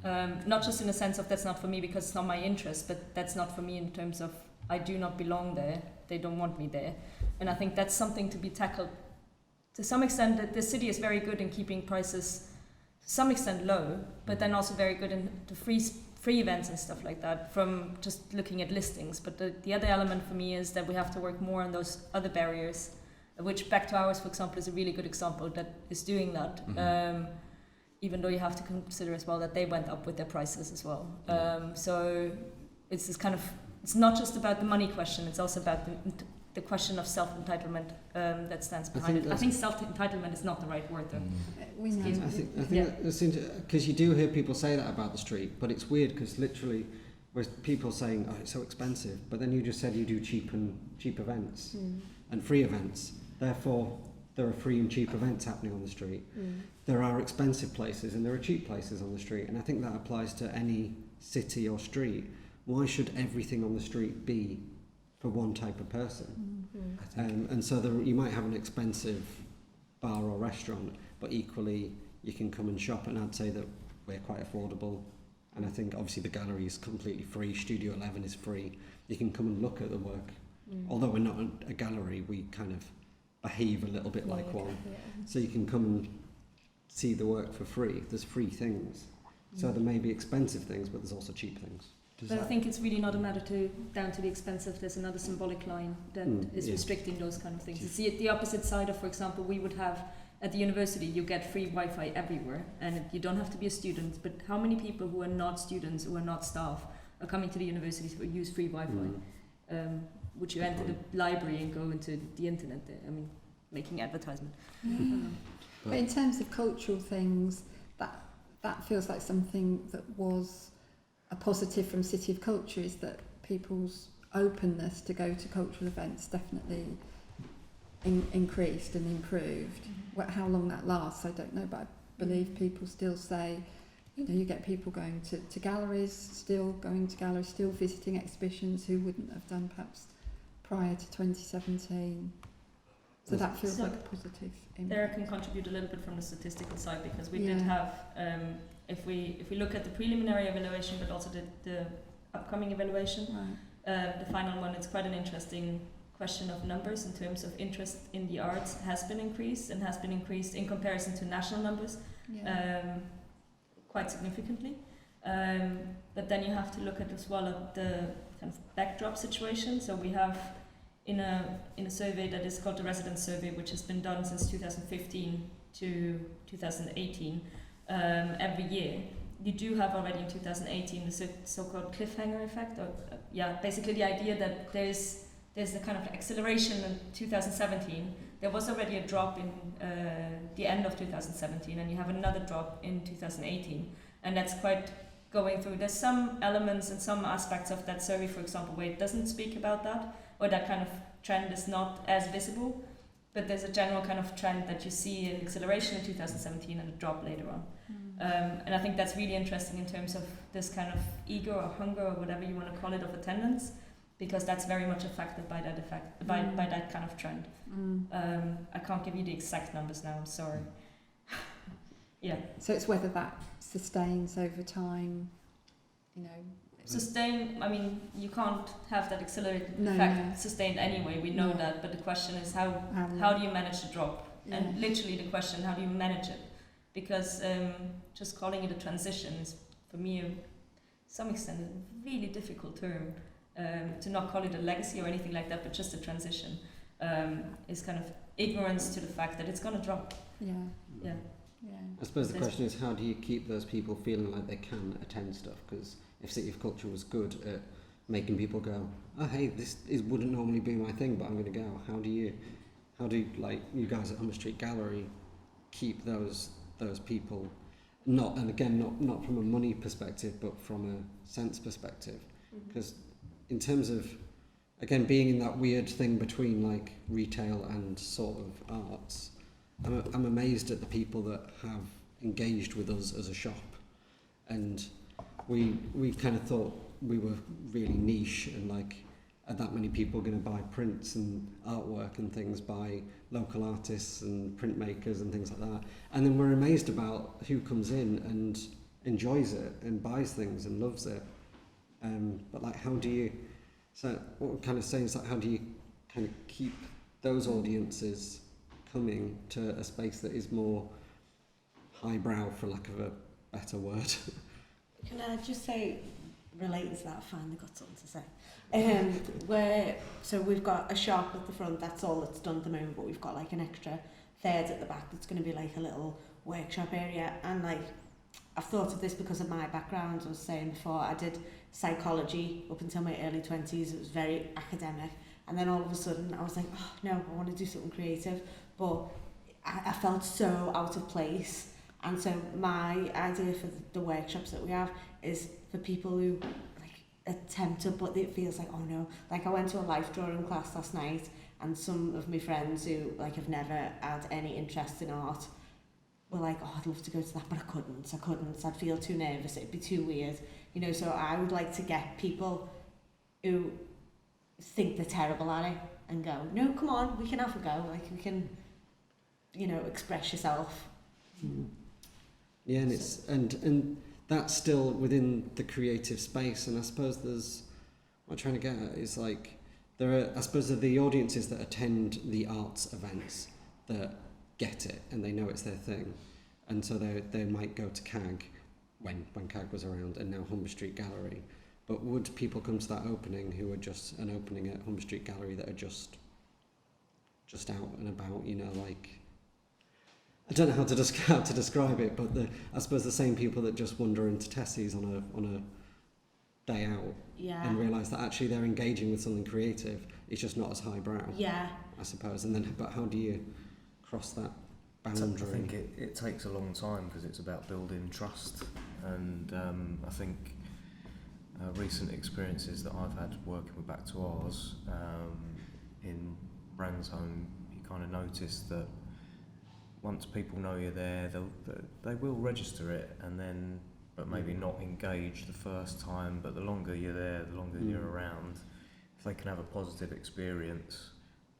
Not just in the sense of that's not for me because it's not my interest, but that's not for me in terms of I do not belong there, they don't want me there. And I think that's something to be tackled to some extent. That the city is very good in keeping prices to some extent low, but then also very good in the free events and stuff like that, from just looking at listings. But the other element for me is that we have to work more on those other barriers, which Back to Ours, for example, is a really good example that is doing that. Even though you have to consider as well that they went up with their prices as well. So it's this kind of, it's not just about the money question, it's also about the question of self-entitlement that stands behind it. I think self-entitlement is not the right word though. We know. I think that's because you do hear people say that about the street, but it's weird because literally there's people saying, oh, it's so expensive, but then you just said you do cheap events and free events. Therefore, there are free and cheap events happening on the street. There are expensive places and there are cheap places on the street, and I think that applies to any city or street. Why should everything on the street be for one type of person? And so you might have an expensive bar or restaurant, but equally you can come and shop, and I'd say that we're quite affordable. And I think obviously the gallery is completely free, Studio 11 is free. You can come and look at the work. Although we're not a gallery, we kind of behave a little bit like one. So you can come and see the work for free. There's free things. So there may be expensive things, but there's also cheap things. But I think it's really not a matter down to the expensive. There's another symbolic line that is restricting those kind of things. It's the opposite side of, for example, we would have at the university, you get free Wi-Fi everywhere, and you don't have to be a student. But how many people who are not students, who are not staff, are coming to the university to use free Wi-Fi? Would you enter the library and go into the internet there? I mean, making advertisement. But in terms of cultural things, that feels like something that was a positive from City of Culture, is that people's openness to go to cultural events definitely increased and improved. How long that lasts, I don't know, but I believe people still say, you get people going to galleries, still visiting exhibitions who wouldn't have done perhaps prior to 2017. So that feels like a positive impact. There can contribute a little bit from the statistical side, because we did have, if we look at the preliminary evaluation, but also the upcoming evaluation, the final one, it's quite an interesting question of numbers in terms of interest in the arts has been increased in comparison to national numbers, quite significantly. But then you have to look at as well at the kind of backdrop situation. So we have in a survey that is called the Residence Survey, which has been done since 2015 to 2018, every year. You do have already in 2018 the so-called cliffhanger effect, or basically the idea that there's the kind of acceleration in 2017. There was already a drop in the end of 2017, and you have another drop in 2018, and that's quite going through. There's some elements and some aspects of that survey, for example, where it doesn't speak about that, or that kind of trend is not as visible, but there's a general kind of trend that you see an acceleration in 2017 and a drop later on. And I think that's really interesting in terms of this kind of ego or hunger or whatever you want to call it of attendance, because that's very much affected by that effect, by that kind of trend. I can't give you the exact numbers now, I'm sorry. Yeah. So it's whether that sustains over time, you know. Sustain, I mean, you can't have that accelerated effect sustained anyway, we know that, but the question is how do you manage the drop? Yeah. And literally the question, how do you manage it? Because just calling it a transition is, for me, to some extent, a really difficult term. To not call it a legacy or anything like that, but just a transition, is kind of ignorance to the fact that it's going to drop. Yeah. I suppose the question is, how do you keep those people feeling like they can attend stuff? Because if City of Culture was good at making people go, oh hey, wouldn't normally be my thing, but I'm going to go. How do like you guys at Humber Street Gallery keep those people not from a money perspective, but from a sense perspective? Because in terms of, again, being in that weird thing between like retail and sort of arts, I'm amazed at the people that have engaged with us as a shop, and we kind of thought we were really niche, and like, are that many people going to buy prints and artwork and things by local artists and printmakers and things like that? And then we're amazed about who comes in and enjoys it and buys things and loves it. But like, how do you? So what we're kind of saying is that how do you kind of keep those audiences coming to a space that is more highbrow, for lack of a better word? Can I just say, relating to that, I finally got something to say. So we've got a shop at the front, that's all that's done at the moment, but we've got like an extra third at the back that's going to be like a little workshop area. And like, I've thought of this because of my background. I was saying before, I did psychology up until my early 20s. It was very academic, and then all of a sudden I was like, oh no, I want to do something creative, but I felt so out of place. And so my idea for the workshops that we have is for people who like attempt to, but it feels like, oh no. Like, I went to a life drawing class last night, and some of my friends who like have never had any interest in art were like, oh, I'd love to go to that, but I couldn't. I'd feel too nervous, it'd be too weird, you know. So I would like to get people who think they're terrible at it and go, no, come on, we can have a go, like, we can, you know, express yourself. Yeah, and it's and that's still within the creative space. And I suppose there's, what I'm trying to get at is like, there are, I suppose, the audiences that attend the arts events that get it and they know it's their thing, and so they might go to CAG when CAG was around, and now Humber Street Gallery. But would people come to that opening who are just an opening at Humber Street Gallery that are just out and about, you know, like, I don't know how to describe it, but I suppose the same people that just wander into Tessie's on a day out, and realise that actually they're engaging with something creative. It's just not as highbrow. Yeah, I suppose. And then, but how do you cross that boundary? I think it takes a long time, because it's about building trust, and I think recent experiences that I've had working with Back to Ours in Brands Home, you kind of notice that once people know you're there, they will register it, and then, but maybe not engage the first time, but the longer you're there, the longer you're around, if they can have a positive experience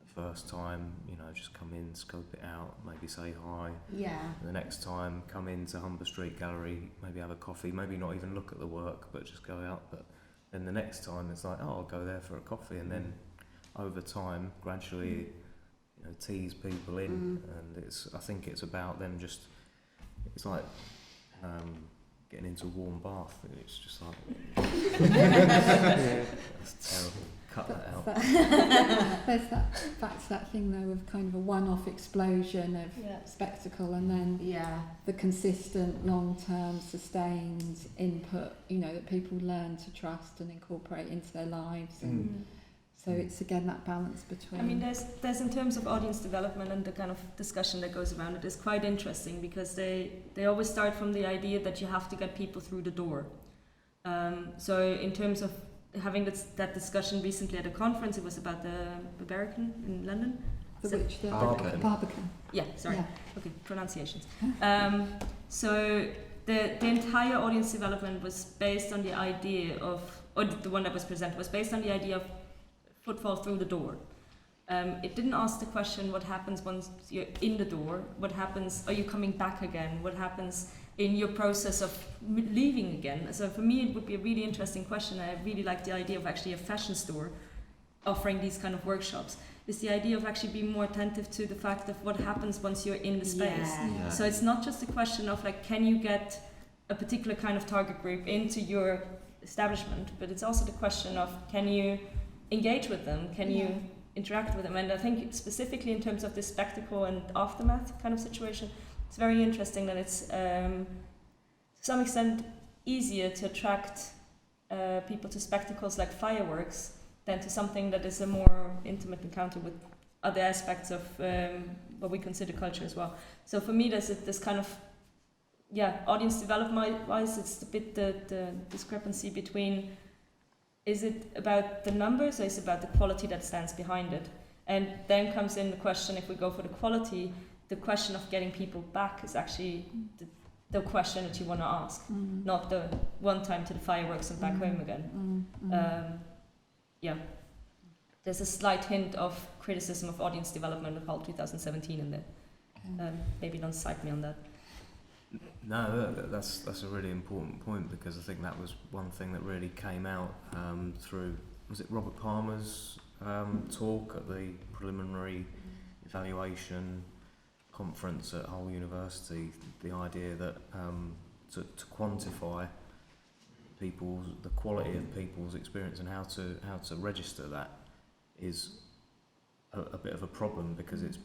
the first time, you know, just come in, scope it out, maybe say hi. Yeah. And the next time, come into Humber Street Gallery, maybe have a coffee, maybe not even look at the work, but just go out. But then the next time, it's like, oh, I'll go there for a coffee, and then over time, gradually, you know, tease people in, and I think it's about them just, it's like getting into a warm bath. And it's just like, Yeah. that's terrible. Cut that out. There's that back to that thing though of kind of a one-off explosion of spectacle, and then the consistent, long-term, sustained input, you know, that people learn to trust and incorporate into their lives. And so it's again that balance between. I mean, there's in terms of audience development and the kind of discussion that goes around it is quite interesting, because they always start from the idea that you have to get people through the door. So in terms of having that discussion recently at a conference, it was about the Barbican in London. Barbican. Yeah, sorry. Yeah. Okay, pronunciations. So the entire audience development was based on the idea of, or the one that was presented was based on the idea of footfall through the door. It didn't ask the question, what happens once you're in the door? What happens, are you coming back again? What happens in your process of leaving again? So for me, it would be a really interesting question. I really like the idea of actually a fashion store offering these kind of workshops. Is the idea of actually being more attentive to the fact of what happens once you're in the space. Yeah. So it's not just a question of like, can you get a particular kind of target group into your establishment, but it's also the question of, can you engage with them? Can you interact with them? And I think specifically in terms of this spectacle and aftermath kind of situation, it's very interesting that it's to some extent easier to attract people to spectacles like fireworks than to something that is a more intimate encounter with other aspects of what we consider culture as well. So for me, there's this kind of, audience development wise, it's a bit the discrepancy between, is it about the numbers or is it about the quality that stands behind it? And then comes in the question, if we go for the quality, the question of getting people back is actually the question that you want to ask, not the one time to the fireworks and back home again. There's a slight hint of criticism of audience development of Hull 2017 in there. Maybe don't cite me on that. No, that's a really important point, because I think that was one thing that really came out through, was it Robert Palmer's talk at the preliminary evaluation conference at Hull University, the idea that to quantify the quality of people's experience and how to register that is a bit of a problem, because it's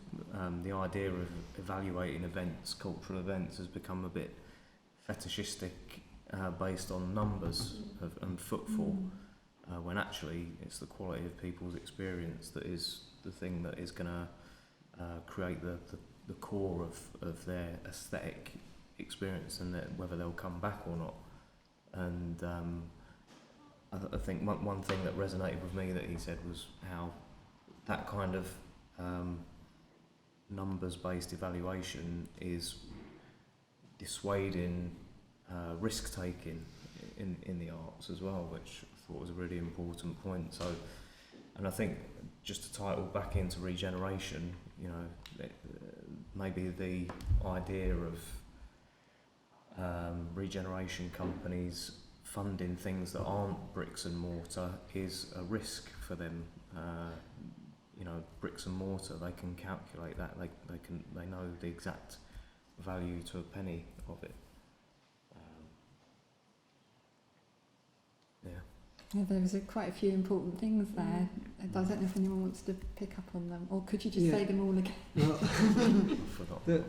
the idea of evaluating events, cultural events, has become a bit fetishistic based on numbers and footfall, when actually it's the quality of people's experience that is the thing that is going to create the core of their aesthetic experience, and whether they'll come back or not. And I think one thing that resonated with me that he said was how that kind of numbers-based evaluation is dissuading risk-taking in the arts as well, which I thought was a really important point. So, and I think just to tie it all back into regeneration, you know, maybe the idea of regeneration companies funding things that aren't bricks and mortar is a risk for them. You know, bricks and mortar, they can calculate that. They know the exact value to a penny of it. There was quite a few important things there. I don't know if anyone wants to pick up on them, or could you just say them all again? Well,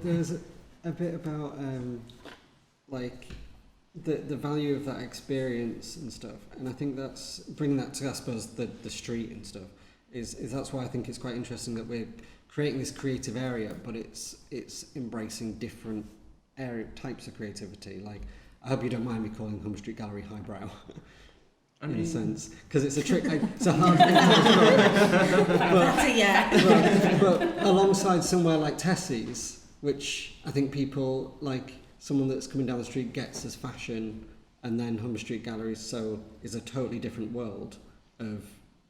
there's a bit about like the value of that experience and stuff, and I think that's bringing that to, I suppose, the street and stuff. Is that's why I think it's quite interesting that we're creating this creative area, but it's embracing different types of creativity. Like, I hope you don't mind me calling Humber Street Gallery highbrow. In a sense, because it's a trick. It's a hard thing but alongside somewhere like Tessie's, which I think people like, someone that's coming down the street gets as fashion, and then Humber Street Gallery is a totally different world of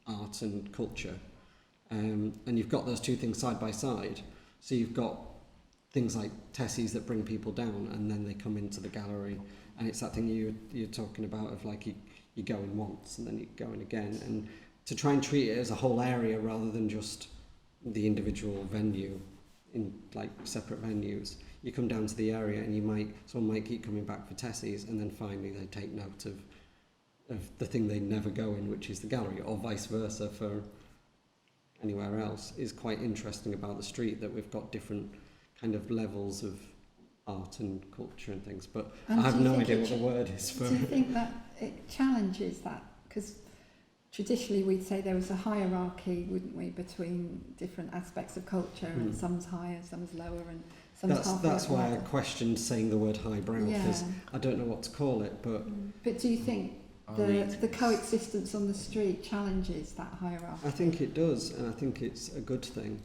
art and culture, and you've got those two things side by side. So you've got things like Tessie's that bring people down, and then they come into the gallery, and it's that thing you're talking about of like you go in once and then you go in again, and to try and treat it as a whole area rather than just the individual venue, in like separate venues. You come down to the area and someone might keep coming back for Tessie's, and then finally they take note of the thing they never go in, which is the gallery, or vice versa for anywhere else. Is quite interesting about the street, that we've got different kind of levels of art and culture and things, but And I have do you no think idea it what the word is for Do you think that it challenges that? Because traditionally we'd say there was a hierarchy, wouldn't we, between different aspects of culture, and some's higher, some's lower, and some's halfway that's up why I ladder. questioned saying the word highbrow, because I don't know what to call it, but But do you think the coexistence on the street challenges that hierarchy? I think it does, and I think it's a good thing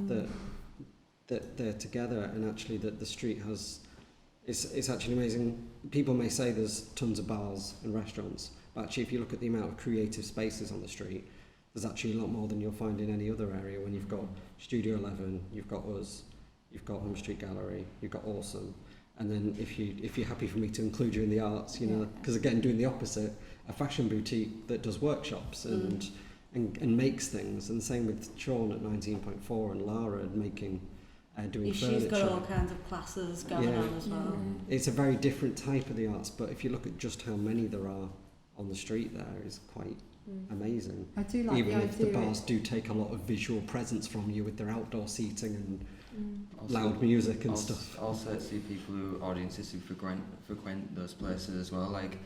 that they're together, and actually that the street has, it's actually amazing. People may say there's tons of bars and restaurants, but actually if you look at the amount of creative spaces on the street, there's actually a lot more than you'll find in any other area. When you've got Studio 11, you've got us, you've got Home Street Gallery, you've got Awesome, and then if you're happy for me to include you in the arts, you know, because again, doing the opposite, a fashion boutique that does workshops and makes things, and the same with Sean at 19.4 and Lara making doing She's furniture. got all kinds of classes going on as well. It's a very different type of the arts, but if you look at just how many there are on the street, there is quite amazing. I do like Even the if the idea. bars do take a lot of visual presence from you with their outdoor seating and loud music and stuff. Also, see people audiences who frequent those places as well. Like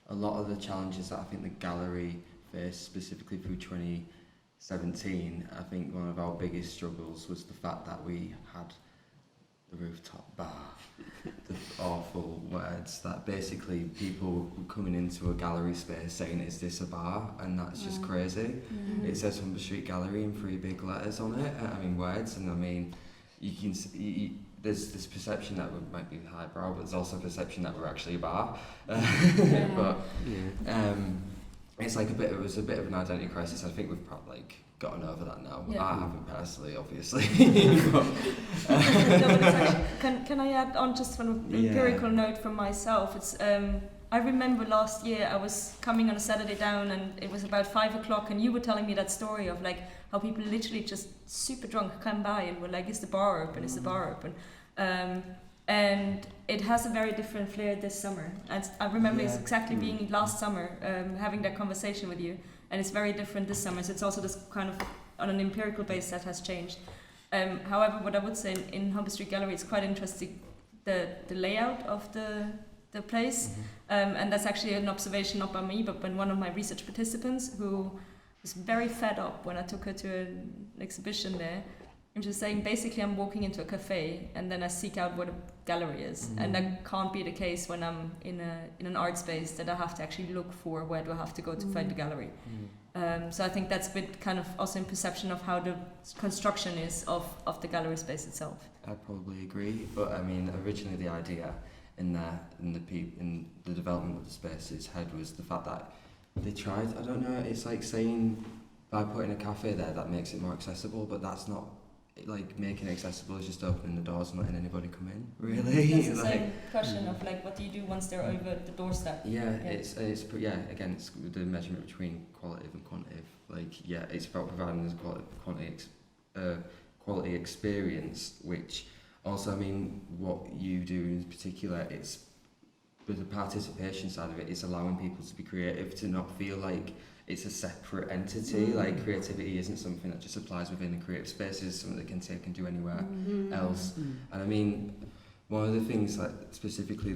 a lot of the challenges that I think the gallery faced, specifically through 2017, I think one of our biggest struggles was the fact that we had the rooftop bar. The awful words that basically people were coming into a gallery space saying, "Is this a bar?" And that's just crazy. It says Humber Street Gallery in 3 big letters on it. I mean words, and I mean you can there's this perception that we might be highbrow, but there's also a perception that we're actually a bar. But it's like it was a bit of an identity crisis. I think we've probably gotten over that now. Yeah. I haven't personally, obviously. No, but it's actually, can I add on just one empirical note from myself? It's I remember last year I was coming on a Saturday down, and it was about 5 o'clock, and you were telling me that story of like how people literally just super drunk come by and were like, "Is the bar open? Is the bar open?" And it has a very different flair this summer. And I remember it's exactly being last summer, having that conversation with you, and it's very different this summer. So it's also this kind of on an empirical base that has changed. However, what I would say in Humber Street Gallery, it's quite interesting the layout of the place, and that's actually an observation not by me, but by one of my research participants who was very fed up when I took her to an exhibition there. I'm just saying, basically, I'm walking into a cafe and then I seek out what a gallery is, and that can't be the case when I'm in an art space that I have to actually look for where do I have to go to find the gallery. So I think that's a bit kind of also in perception of how the construction is of the gallery space itself. I probably agree, but I mean, originally the idea in the development of the space's head was the fact that they tried. I don't know. It's like saying by putting a cafe there that makes it more accessible, but that's not. Like making it accessible is just opening the doors and letting anybody come in. Really, It's the same question of like, what do you do once they're over the doorstep? It's again, it's the measurement between qualitative and quantitative. Like it's about providing this quality experience, which also, I mean, what you do in particular, it's with the participation side of it, it's allowing people to be creative, to not feel like it's a separate entity. Like creativity isn't something that just applies within a creative space, it's something that can take and do anywhere else. And I mean, one of the things like specifically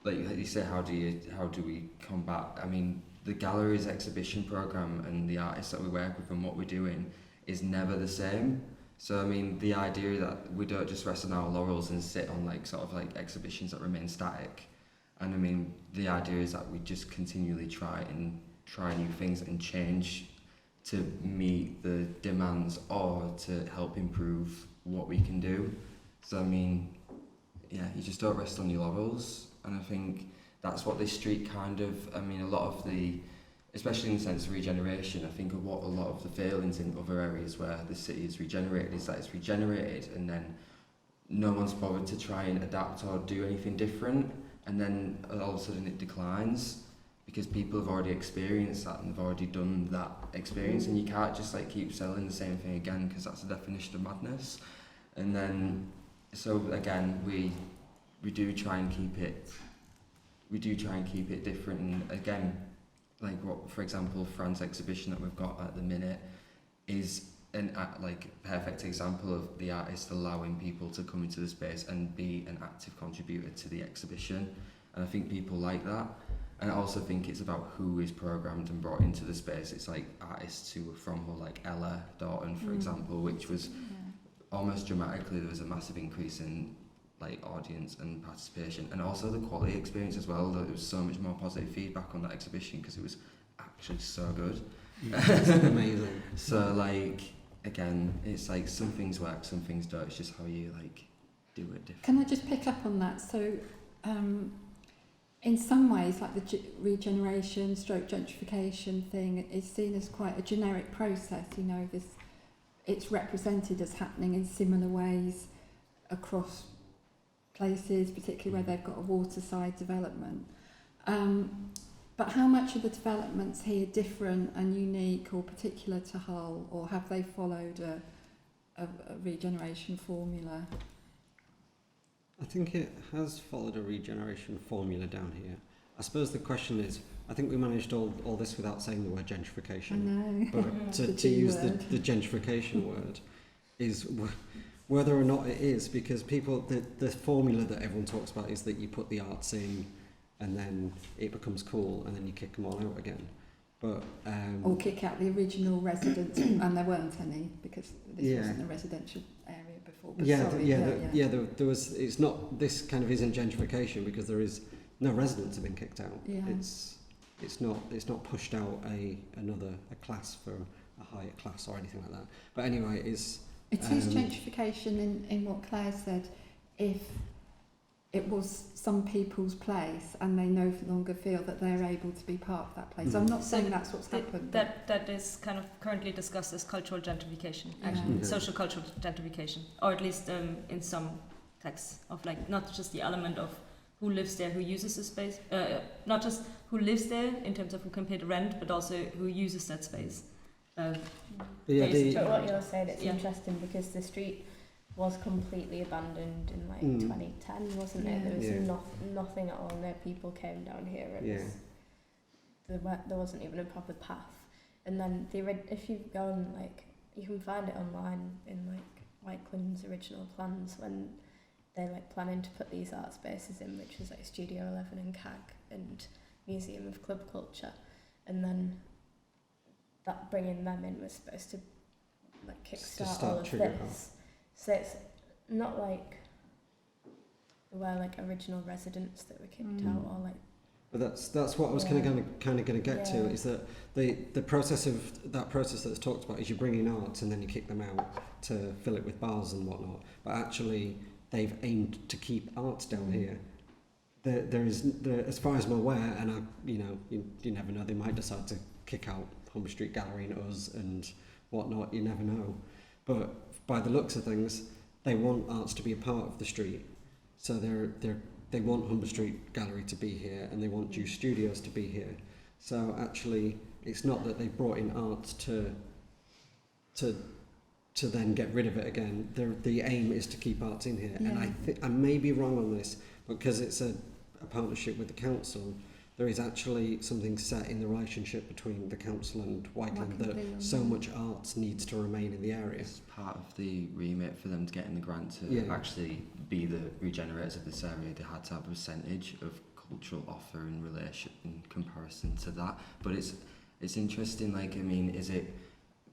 like you say, how do we combat, I mean, the gallery's exhibition program and the artists that we work with and what we're doing is never the same. So I mean, the idea that we don't just rest on our laurels and sit on like sort of like exhibitions that remain static. And I mean, the idea is that we just continually try new things and change to meet the demands or to help improve what we can do. So I mean, you just don't rest on your laurels, and I think that's what this street kind of, I mean, a lot of the, especially in the sense of regeneration, I think of what a lot of the failings in other areas where the city is regenerated is that it's regenerated and then no one's bothered to try and adapt or do anything different, and then all of a sudden it declines because people have already experienced that and they've already done that experience, and you can't just like keep selling the same thing again because that's the definition of madness. And then, so again, we do try and keep it different. And again, like what, for example, Fran's exhibition that we've got at the minute is an perfect example of the artist allowing people to come into the space and be an active contributor to the exhibition. And I think people like that. And I also think it's about who is programmed and brought into the space. It's like artists who were from Hull, like Ella Doughton, for example, which was almost dramatically, there was a massive increase in like audience and participation, and also the quality experience as well. There was so much more positive feedback on that exhibition because it was actually so good. It's amazing. So like, again, it's like some things work, some things don't. It's just how you like do it differently. Can I just pick up on that? So, in some ways, like the regeneration, stroke gentrification thing is seen as quite a generic process. You know, it's represented as happening in similar ways across places, particularly where they've got a waterside development. But how much are the developments here different and unique or particular to Hull, or have they followed a regeneration formula? I think it has followed a regeneration formula down here. I suppose the question is, I think we managed all this without saying the word gentrification. I know. But The to G use word. the gentrification word is whether or not it is, because the formula that everyone talks about is that you put the arts in and then it becomes cool and then you kick them all out again. But Or kick out the original residents, and there weren't any because this Yeah. wasn't a residential area before. But yeah, sorry, there was. It's not, this kind of isn't gentrification because there is no residents have been kicked out. Yeah. It's not pushed out a class for a higher class or anything like that. But anyway, It is gentrification in what Claire said, if it was some people's place and they no longer feel that they're able to be part of that place. I'm not saying that's what's happened. That is kind of currently discussed as cultural gentrification, actually, Yeah. social cultural gentrification, or at least in some texts of like not just the element of who lives there, who uses the space, not just who lives there in terms of who can pay the rent, but also who uses that space. But what you're saying, it's interesting because the street was completely abandoned in like 2010, wasn't it? There was nothing at all. No people came down here. There wasn't even a proper path. And then if you go on, like, you can find it online in like Whiteland's original plans when they're like planning to put these art spaces in, which was like Studio 11 and CAG and Museum of Club Culture, and then that bringing them in was supposed to like kickstart all of this. So it's not like there were like original residents that were kicked out or like. But that's what I was kind of going to get to, is that the process that's talked about is you bring in arts and then you kick them out to fill it with bars and whatnot. But actually, they've aimed to keep arts down here. There is, as far as I'm aware, and you never know, they might decide to kick out Humber Street Gallery and us and whatnot. You never know. But by the looks of things, they want arts to be a part of the street. So they want Humber Street Gallery to be here, and they want Juice Studios to be here. So actually, it's not that they brought in arts to then get rid of it again. The aim is to keep arts in here. Yeah. And I may be wrong on this, because it's a partnership with the council. There is actually something set in the relationship between the council and Whiteland that so much arts needs to remain in the area. It's part of the remit for them to get in the grant to actually be the regenerators of this area. They had to have a percentage of cultural offer in comparison to that. But it's interesting. Like, I mean, is it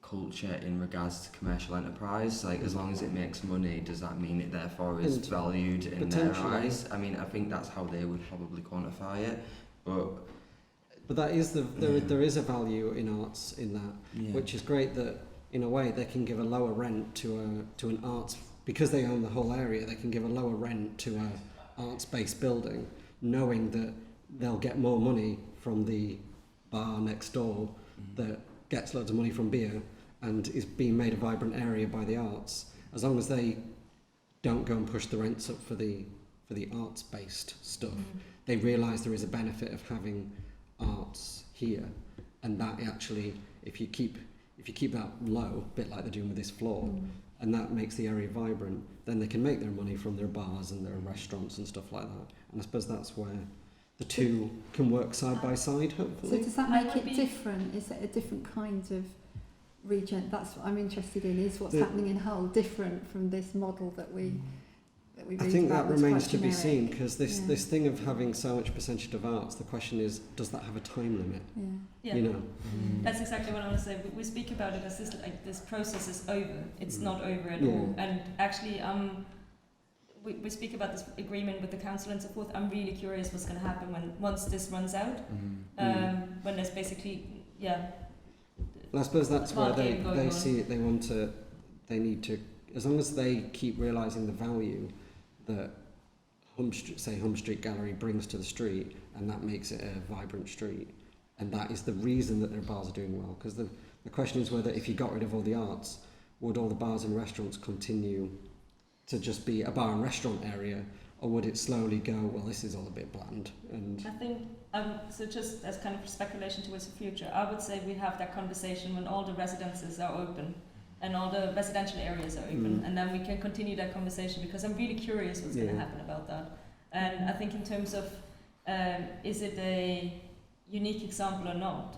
culture in regards to commercial enterprise? Like, as long as it makes money, does that mean it therefore is valued in their eyes? I mean, I think that's how they would probably quantify it. But that is there is a value in arts in that, which is great that in a way they can give a lower rent to an arts, because they own the whole area. They can give a lower rent to a arts-based building, knowing that they'll get more money from the bar next door that gets loads of money from beer and is being made a vibrant area by the arts. As long as they don't go and push the rents up for the arts-based stuff. They realise there is a benefit of having arts here, and that actually, if you keep that low, a bit like they're doing with this floor, and that makes the area vibrant, then they can make their money from their bars and their restaurants and stuff like that. And I suppose that's where the two can work side by side, So hopefully. does that I make would it be- different? Is it a different kind of region? That's what I'm interested in, is what's The- happening in Hull different from this model that we read I think about that that's remains quite to be generic? seen, because this, Yeah. this thing of having so much percentage of arts, the question is, does that have a time limit? Yeah. Yeah. You know? That's exactly what I want to say. We speak about it as this, like, this process is over. It's not over at Yeah. all. And actually, we speak about this agreement with the council and so forth. I'm really curious what's going to happen once this runs out. When there's basically, Well, I suppose that's where Smart they, game going they on. see it, they need to, as long as they keep realising the value that Hum Street Gallery brings to the street, and that makes it a vibrant street, and that is the reason that their bars are doing well. Because the question is whether, if you got rid of all the arts, would all the bars and restaurants continue to just be a bar and restaurant area, or would it slowly go, well, this is all a bit bland? And I think, so just as kind of speculation towards the future, I would say we have that conversation when all the residences are open and all the residential areas are open, and then we can continue that conversation, because I'm really curious what's going to happen about that. And I think in terms of, is it a unique example or not,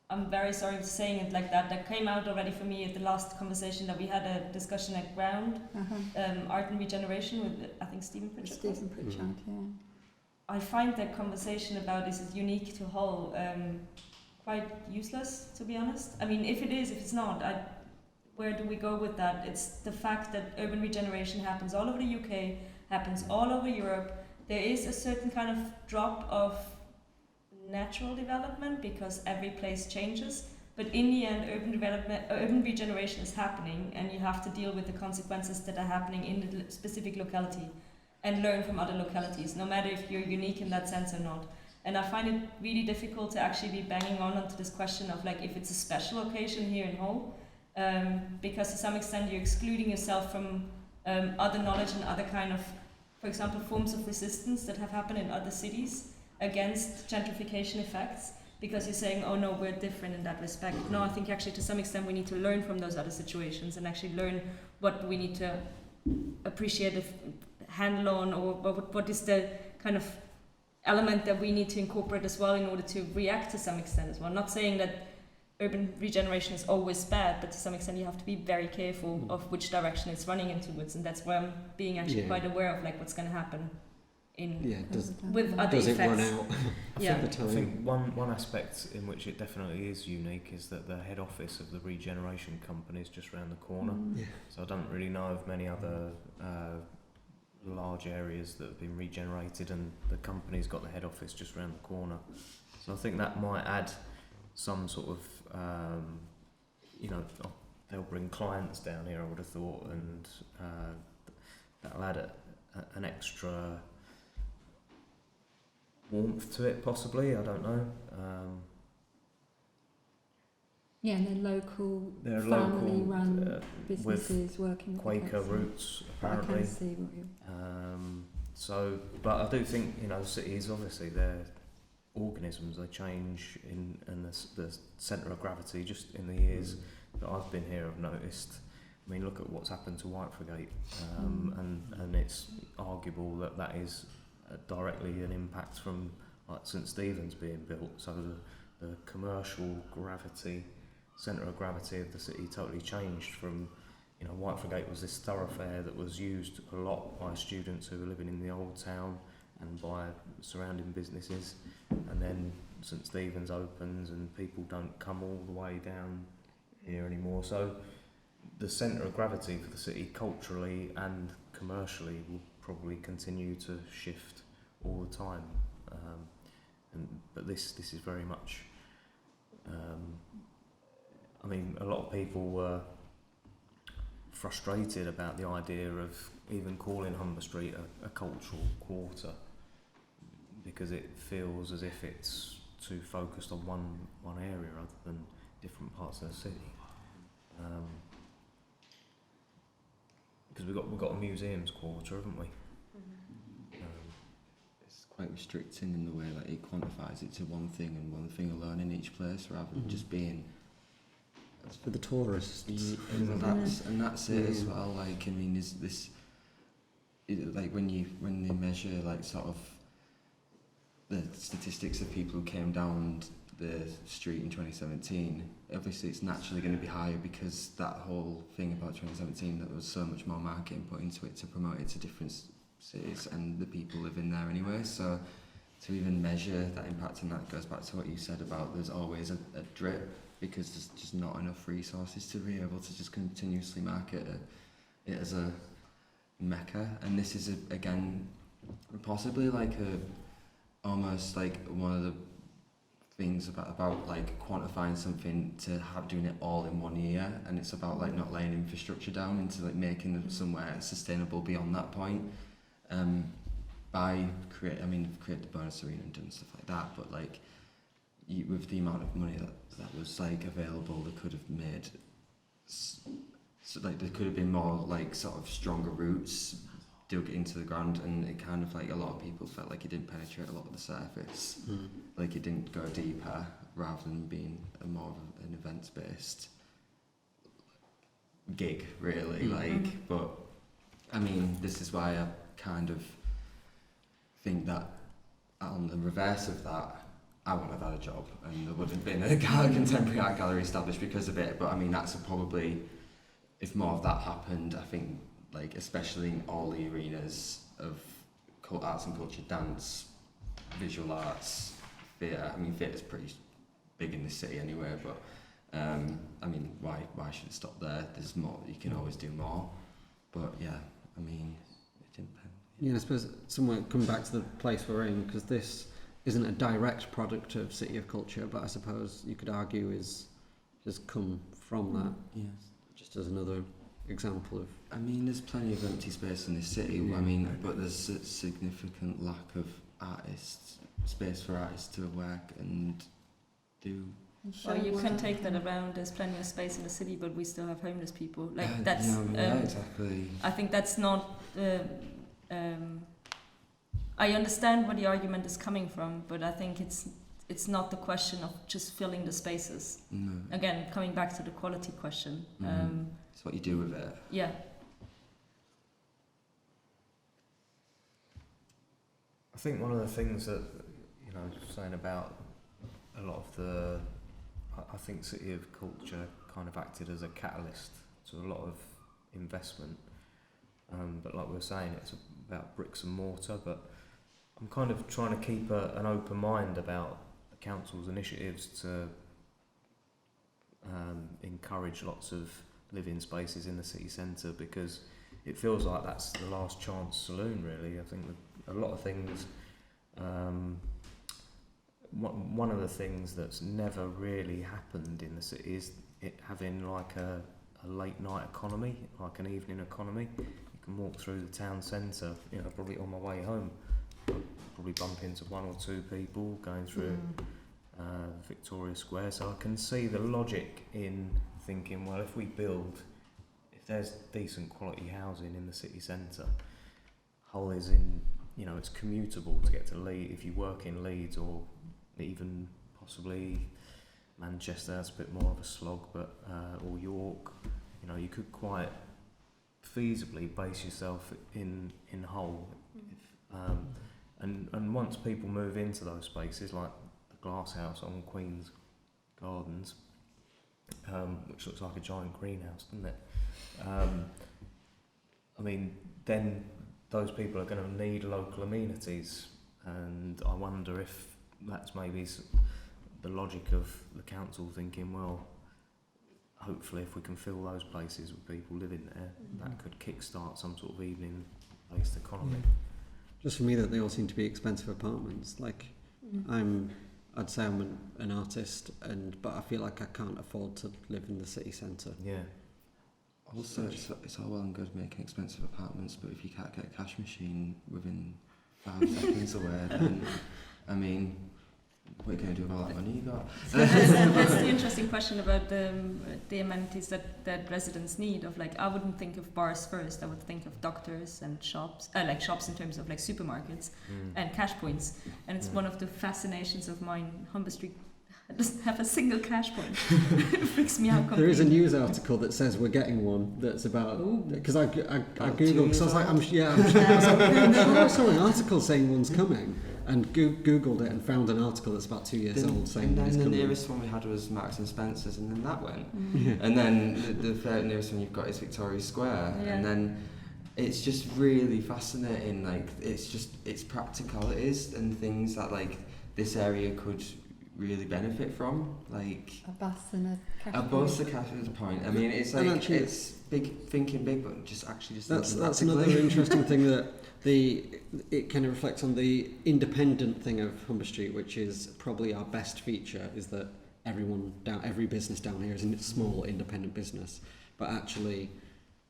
I'm very sorry for saying it like that. That came out already for me at the last conversation that we had, a discussion at Ground, Art and Regeneration with, I think, Stephen Pritchard. Stephen Pritchard, yeah. I find that conversation about is it unique to Hull quite useless, to be honest. I mean, if it is, if it's not, where do we go with that? It's the fact that urban regeneration happens all over the UK, happens all over Europe. There is a certain kind of drop of natural development because every place changes, but in the end urban regeneration is happening, and you have to deal with the consequences that are happening in the specific locality and learn from other localities, no matter if you're unique in that sense or not. And I find it really difficult to actually be banging on onto this question of, like, if it's a special occasion here in Hull, because to some extent you're excluding yourself from other knowledge and other kind of, for example, forms of resistance that have happened in other cities against gentrification effects, because you're saying, oh no, we're different in that respect. No, I think actually to some extent we need to learn from those other situations and actually learn what we need to appreciate, handle on, or what is the kind of element that we need to incorporate as well in order to react to some extent as well. Not saying that urban regeneration is always bad, but to some extent you have to be very careful of which direction it's running in towards, and that's where I'm being actually quite aware of, like, what's going to happen with other does it effects. run out? Yeah. the time? I think one aspect in which it definitely is unique is that the head office of the regeneration company is just around the corner. Yeah. So I don't really know of many other large areas that have been regenerated and the company's got the head office just around the corner. So I think that might add some sort of, they'll bring clients down here, I would have thought, and that'll add an extra warmth to it, possibly. I don't know. Yeah, and they're They're family-run with businesses working with Quaker the roots, I apparently. can see what you... So, but I do think, cities, obviously, they're organisms. They change and the centre of gravity, just in the years that I've been here, I've noticed. I mean, look at what's happened to Whitefrigate, and it's arguable that is directly an impact from, like, St Stephen's being built. So the commercial gravity, centre of gravity of the city totally changed from, Whitefrigate was this thoroughfare that was used a lot by students who were living in the old town and by surrounding businesses, and then St Stephen's opens and people don't come all the way down here anymore. So the centre of gravity for the city, culturally and commercially, will probably continue to shift all the time. But this is very much. A lot of people were frustrated about the idea of even calling Humber Street a cultural quarter, because it feels as if it's too focused on one area rather than different parts of the city. Because we've got a museums quarter, haven't we? It's quite restricting in the way that it quantifies it to one thing and one thing alone in each place, rather than just being It's for the tourists. And that's it as well. Like, I mean, is this like when they measure like sort of the statistics of people who came down the street in 2017, obviously it's naturally going to be higher because that whole thing about 2017, that there was so much more marketing put into it to promote it to different cities and the people living there anyway. So to even measure that impact, and that goes back to what you said about there's always a drip, because there's just not enough resources to be able to just continuously market it as a mecca. And this is again possibly like almost like one of the things about like quantifying something to have doing it all in 1 year, and it's about like not laying infrastructure down into like making them somewhere sustainable beyond that point. By create the bonus arena and done stuff like that, but like with the amount of money that was like available, they could have made so like there could have been more like sort of stronger roots dug into the ground, and it kind of like a lot of people felt like it didn't penetrate a lot of the surface, like it didn't go deeper, rather than being a more of an events based gig really. But I mean, this is why I kind of think that on the reverse of that, I wouldn't have had a job and there wouldn't have been a contemporary art gallery established because of it. But I mean, that's probably, if more of that happened, I think, like especially in all the arenas of arts and culture, dance, visual arts, theatre. I mean, theatre's pretty big in this city anyway, but I mean, why should it stop there? There's more, you can always do more. But yeah, I mean, it didn't depend. Yeah, I suppose somewhere coming back to the place we're in, because this isn't a direct product of City of Culture, but I suppose you could argue has come from that. Yes. Just as another example of. I mean, there's plenty of empty space in this city. I mean, but there's a significant lack of space for artists to work and do. Well, you can take that around. There's plenty of space in the city, but we still have homeless people. Like that's. Yeah, exactly. I think that's not. I understand where the argument is coming from, but I think it's not the question of just filling the spaces. No. Again, coming back to the quality question. It's what you do with it. Yeah. I think one of the things that, saying about a lot of I think City of Culture kind of acted as a catalyst to a lot of investment. But like we were saying, it's about bricks and mortar, but I'm kind of trying to keep an open mind about the council's initiatives to encourage lots of living spaces in the city centre, because it feels like that's the last chance saloon really. I think that a lot of things, one of the things that's never really happened in the city is it having like a late night economy, like an evening economy. You can walk through the town centre, probably on my way home, I'll probably bump into one or two people going through Victoria Square. So I can see the logic in thinking, well, if there's decent quality housing in the city centre, Hull is in, it's commutable to get to Leeds. If you work in Leeds or even possibly Manchester, that's a bit more of a slog, but or York, you could quite feasibly base yourself in Hull. And once people move into those spaces, like the Glass House on Queen's Gardens, which looks like a giant greenhouse, doesn't it? I mean, then those people are going to need local amenities, and I wonder if that's maybe the logic of the council thinking, well, hopefully if we can fill those places with people living there, that could kickstart some sort of evening-based economy. Just for me, that they all seem to be expensive apartments. Like, I'd say I'm an artist, but I feel like I can't afford to live in the city centre. Yeah. Also, it's all well and good making expensive apartments, but if you can't get a cash machine within 5 seconds away, then, I mean, what are you going to do with all that money you got? That's the interesting question about the amenities that residents need. Of like, I wouldn't think of bars first. I would think of doctors and shops, like shops in terms of like supermarkets and cash points. And it's one of the fascinations of mine. Humber Street I just have a single cash point. It freaks me out completely. There is a news article that says we're getting one that's about, because I googled, because I was like, I'm sure, I saw an article saying one's coming, and googled it and found an article that's about 2 years old saying and that it's then the coming. nearest one we had was Marks and Spencer's, and then that went. Yeah. And then the third nearest one you've got is Victoria Square, Yeah. and then it's just really fascinating. Like it's practicalities and things that like this area could really benefit from, like A bus and a cash a bus, a cash point. I mean, it's like And actually- it's big, thinking big, but just actually just That's thinking another practically. interesting thing that it kind of reflects on the independent thing of Humber Street, which is probably our best feature, is that every business down here is a small independent business, but actually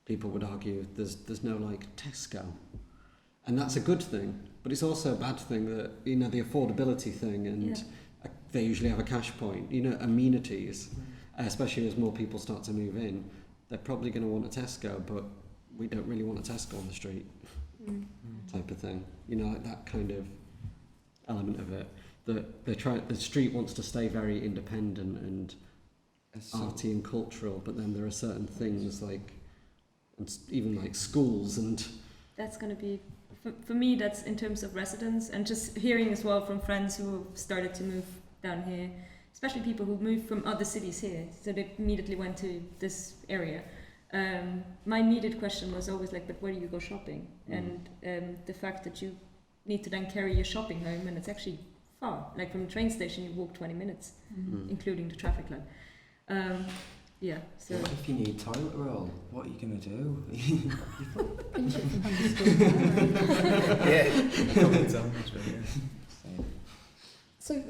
people would argue there's no like Tesco, and that's a good thing, but it's also a bad thing that, you know, the affordability thing, and they usually have a cash point, you know, amenities, especially as more people start to move in, they're probably going to want a Tesco, but we don't really want a Tesco on the street. Type of thing, you know, like that kind of element of it. The street wants to stay very independent and arty and cultural, but then there are certain things like, even like schools and. That's going to be, for me, that's in terms of residents, and just hearing as well from friends who started to move down here, especially people who moved from other cities here, so they immediately went to this area. My immediate question was always like, but where do you go shopping? And the fact that you need to then carry your shopping home, and it's actually far. Like from the train station, you walk 20 minutes, including the traffic light. Yeah. So. What if you need toilet roll? What are you gonna do? Pinch it from Humber Street. So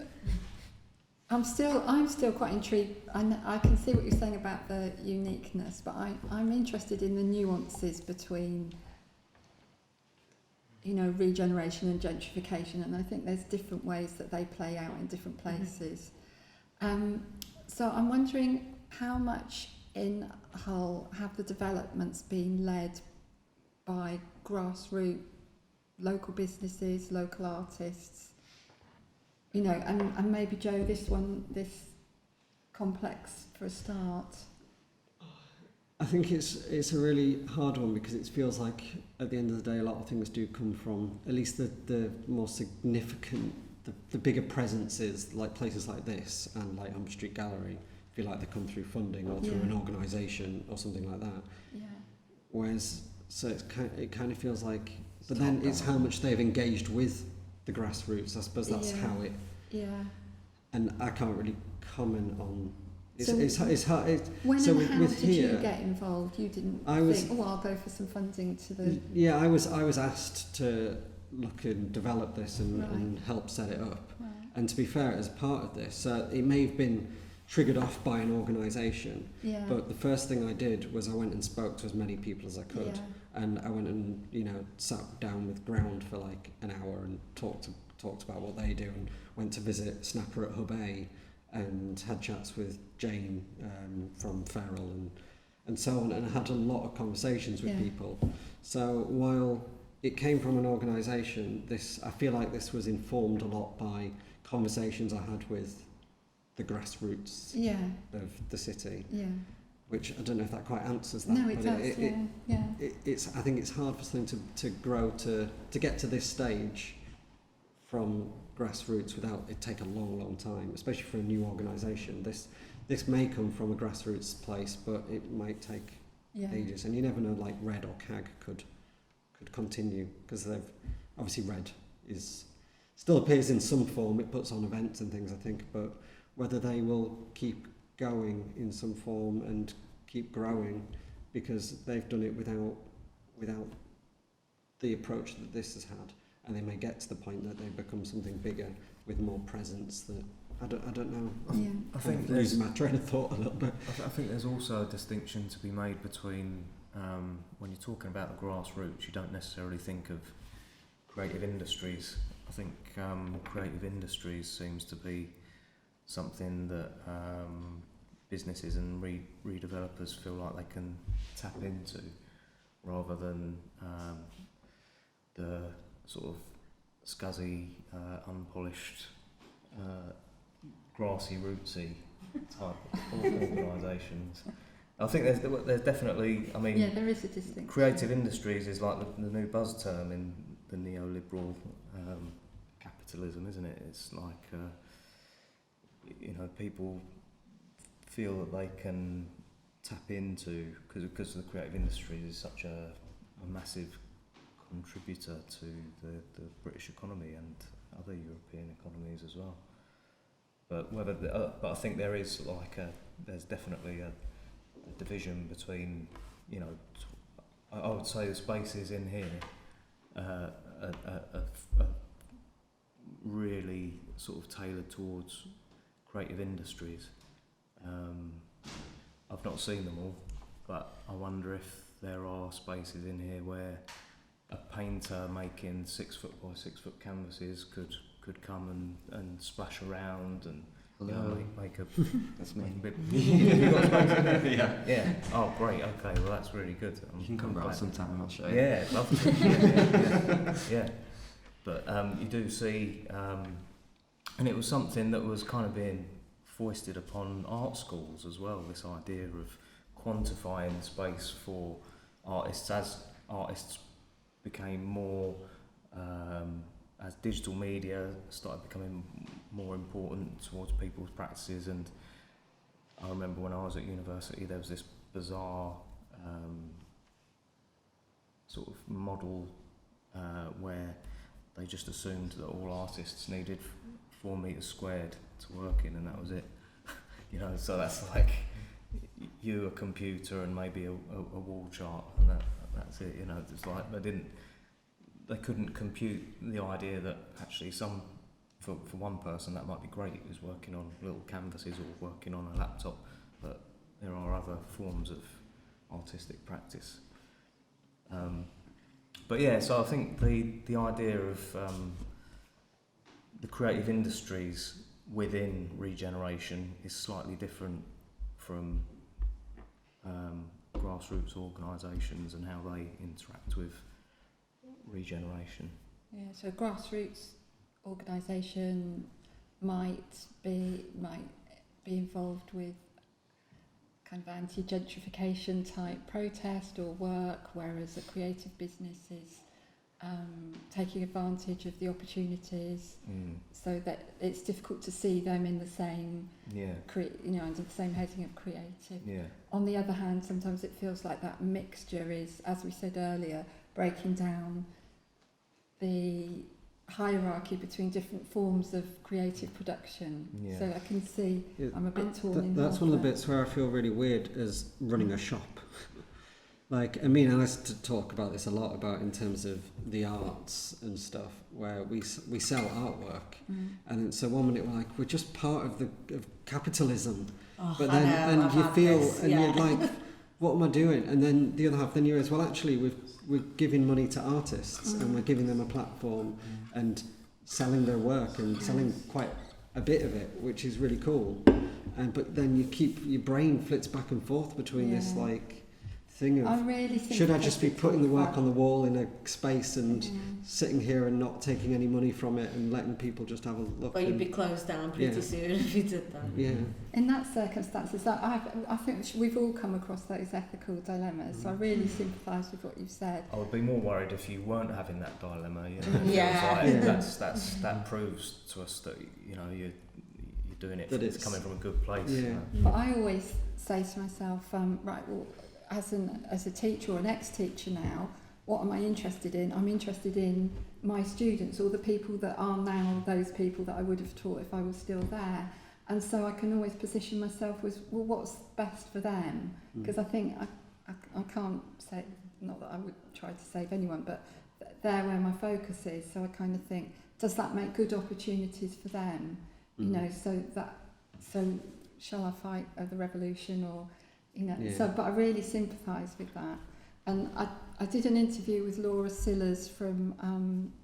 I'm still quite intrigued. I can see what you're saying about the uniqueness, but I'm interested in the nuances between, you know, regeneration and gentrification, and I think there's different ways that they play out in different places. So I'm wondering how much in Hull have the developments been led by grassroots, local businesses, local artists? You know, and maybe Joe, this complex for a start. I think it's a really hard one, because it feels like at the end of the day a lot of things do come from, at least the more significant, the bigger presences, like places like this and like Humber Street Gallery, feel like they come through funding or through an organisation or something like that. Yeah. Whereas, so it kind of feels like, but then it's how much they've engaged with the grassroots. I suppose that's how it. Yeah. And I can't really comment on. It's hard. When so and how with did here, you get involved? You didn't think, I'll go for some funding to the. Yeah, I was asked to look and develop this and help set it up. Right. And to be fair, as part of this, it may have been triggered off by an organisation. Yeah. But the first thing I did was I went and spoke to as many people as I could. Yeah. And I went and, you know, sat down with Ground for like an hour and talked about what they do, and went to visit Snapper at Hub A and had chats with Jane from Feral and so on, and I had a lot of conversations with people. So while it came from an organisation, I feel like this was informed a lot by conversations I had with the grassroots of the city. Yeah. Which I don't know if that quite answers that. No, it does. It's. I think it's hard for something to grow to get to this stage from grassroots without it take a long time, especially for a new organisation. This may come from a grassroots place, but it might take ages, and you never know. Like Red or CAG could continue, because they've obviously Red still appears in some form. It puts on events and things, I think, but whether they will keep going in some form and keep growing, because they've done it without the approach that this has had, and they may get to the point that they become something bigger with more presence. That I don't know. I think losing my train of thought a little bit. I think there's also a distinction to be made between when you're talking about the grassroots, you don't necessarily think of creative industries. I think creative industries seems to be something that businesses and redevelopers feel like they can tap into, rather than the sort of scuzzy, unpolished grassy, rootsy type of organisations. I think there's definitely, I mean, Yeah, there is a distinction. creative industries is like the new buzz term in the neoliberal capitalism, isn't it? It's like, you know, people feel that they can tap into, because the creative industries is such a massive contributor to the British economy and other European economies as well. But but I think there is like there's definitely a division between, you know, I would say the spaces in here are really sort of tailored towards creative industries. I've not seen them all, but I wonder if there are spaces in here where a painter making 6 foot by 6 foot canvases could come and splash around and, you know, make a That's me. you got space in there? Yeah. Yeah. Oh, great. Okay. Well, that's really good. You can come round sometime and I'll show you. Yeah, I'd love to. Yeah. But you do see, and it was something that was kind of being foisted upon art schools as well, this idea of quantifying space for artists as artists became more, as digital media started becoming more important towards people's practices. And I remember when I was at university, there was this bizarre sort of model where they just assumed that all artists needed 4 meters squared to work in, and that was it. You know, so that's like a computer and maybe a wall chart, and that's it. You know, it's like they couldn't compute the idea that actually for one person that might be great, who's working on little canvases or working on a laptop, but there are other forms of artistic practice. But yeah, so I think the idea of the creative industries within regeneration is slightly different from grassroots organisations and how they interact with regeneration. Yeah, so grassroots organisation might be involved with kind of anti-gentrification type protest or work, whereas a creative business is taking advantage of the opportunities, so that it's difficult to see them in the same, under the same heading of creative. Yeah. On the other hand, sometimes it feels like that mixture is, as we said earlier, breaking down the hierarchy between different forms of creative production. Yeah. So I can see I'm a bit torn in That's half one of the there. bits where I feel really weird is running a shop. Like, I mean, I used to talk about this a lot about in terms of the arts and stuff, where we sell artwork, and so one minute we're just part of capitalism, but then you feel you're like, what am I doing? And then the other half, then you realize, well, actually, we're giving money to artists and we're giving them a platform and selling their work and selling quite a bit of it, which is really cool. But then your brain flits back and forth between this like thing of, I really think should I just be putting the work on the wall in a space and sitting here and not taking any money from it and letting people just have a look? But you'd be closed down pretty soon if you did that. Yeah. In that circumstances, I think we've all come across those ethical dilemmas. So I really sympathise with what you've said. I would be more worried if you weren't having that dilemma. You know, that proves to us that, you know, you're doing it. It's coming from a good place. Yeah. You know? But I always say to myself, right, well, as a teacher or an ex-teacher now, what am I interested in? I'm interested in my students, or the people that are now those people that I would have taught if I was still there. And so I can always position myself with, well, what's best for them? Because I think I can't say, not that I would try to save anyone, but they're where my focus is. So I kind of think, does that make good opportunities for them? You know, so shall I fight the revolution, or, you know? So, but I really sympathise with that. And I did an interview with Laura Sillars from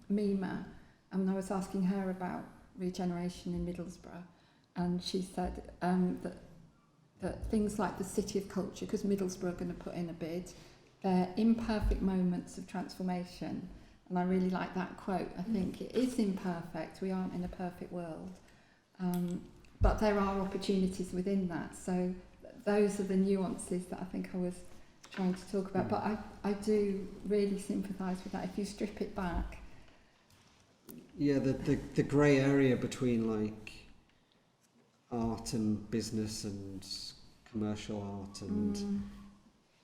MEMA, and I was asking her about regeneration in Middlesbrough, and she said that things like the City of Culture, because Middlesbrough are going to put in a bid, they're imperfect moments of transformation. And I really like that quote. I think it is imperfect. We aren't in a perfect world. but there are opportunities within that. So those are the nuances that I think I was trying to talk about. But I do really sympathise with that. If you strip it back. Yeah, the grey area between like art and business and commercial art and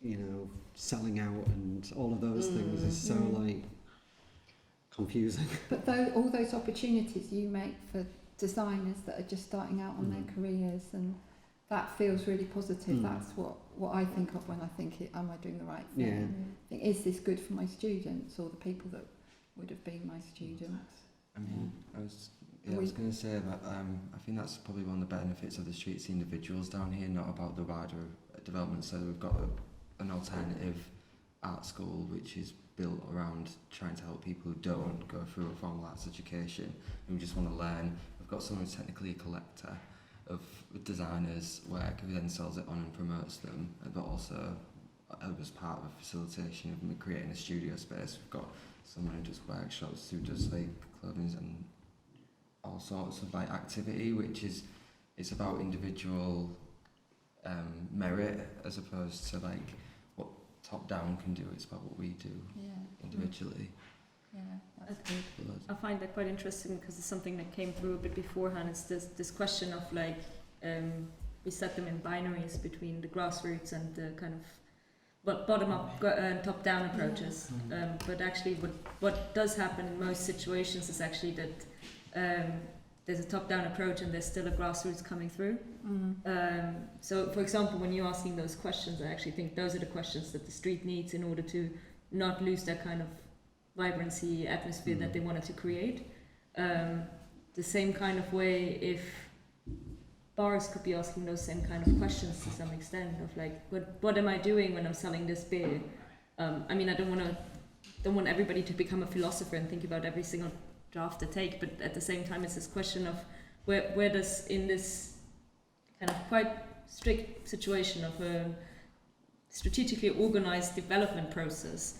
you know, selling out and all of those things is so like confusing. But all those opportunities you make for designers that are just starting out on their careers, and that feels really positive. That's what I think of when I think, am I doing the right thing? Yeah. I think, is this good for my students or the people that would have been my students? I mean, I was going to say that I think that's probably one of the benefits of the streets individuals down here, not about the wider development. So we've got an alternative art school which is built around trying to help people who don't go through a formal arts education and we just want to learn. We've got someone who's technically a collector of designers' work who then sells it on and promotes them, but also as part of facilitation of creating a studio space. We've got someone who does workshops, who does like clothing and all sorts of like activity, which is it's about individual merit as opposed to like what top down can do. It's about what we do individually. Yeah, that's good. I find that quite interesting because it's something that came through a bit beforehand. It's this question of like we set them in binaries between the grassroots and the kind of bottom up and top down approaches. But actually, what does happen in most situations is actually that there's a top down approach and there's still a grassroots coming through. So, for example, when you're asking those questions, I actually think those are the questions that the street needs in order to not lose that kind of vibrancy atmosphere that they wanted to create. The same kind of way, if bars could be asking those same kind of questions to some extent of like, what am I doing when I'm selling this beer? I mean, I don't want everybody to become a philosopher and think about every single draft they take, but at the same time, it's this question of where does, in this kind of quite strict situation of a strategically organized development process,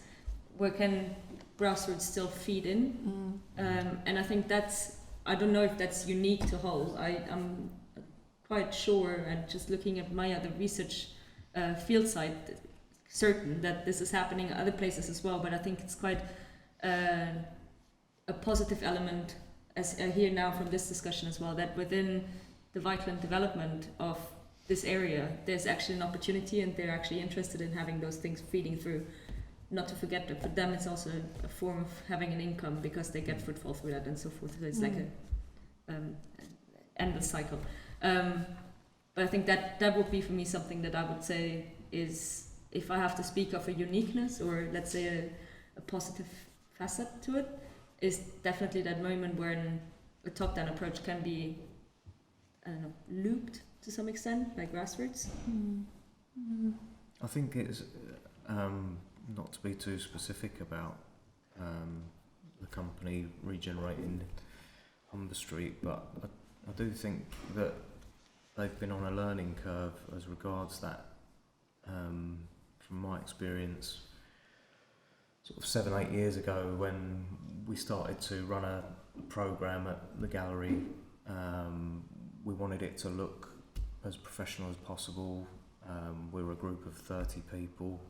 where can grassroots still feed in? And I think I don't know if that's unique to Hull. I'm quite sure, and just looking at my other research field site, certain that this is happening in other places as well, but I think it's quite a positive element, as I hear now from this discussion as well, that within the vital development of this area, there's actually an opportunity and they're actually interested in having those things feeding through. Not to forget that for them it's also a form of having an income because they get footfall through that and so forth. So it's like a endless cycle. But I think that would be for me something that I would say is, if I have to speak of a uniqueness or let's say a positive facet to it, is definitely that moment when a top-down approach can be, I don't know, looped to some extent by grassroots. I think it's not to be too specific about the company regenerating Humber Street, but I do think that they've been on a learning curve as regards that. From my experience, sort of 7-8 years ago, when we started to run a program at the gallery, we wanted it to look as professional as possible. We were a group of 30 people,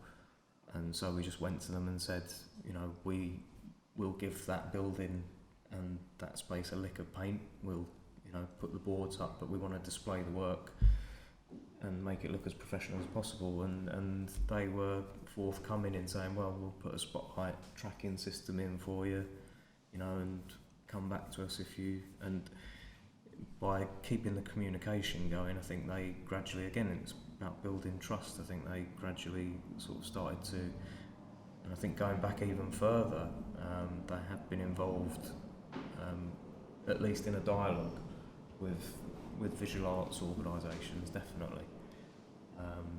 and so we just went to them and said, you know, we'll give that building and that space a lick of paint. We'll, you know, put the boards up, but we want to display the work and make it look as professional as possible. And they were forthcoming in saying, well, we'll put a spotlight tracking system in for you, you know, and come back to us if you. And by keeping the communication going, I think they gradually, again, it's about building trust. I think they gradually sort of started to, and I think going back even further, they have been involved, at least in a dialogue with visual arts organisations, definitely.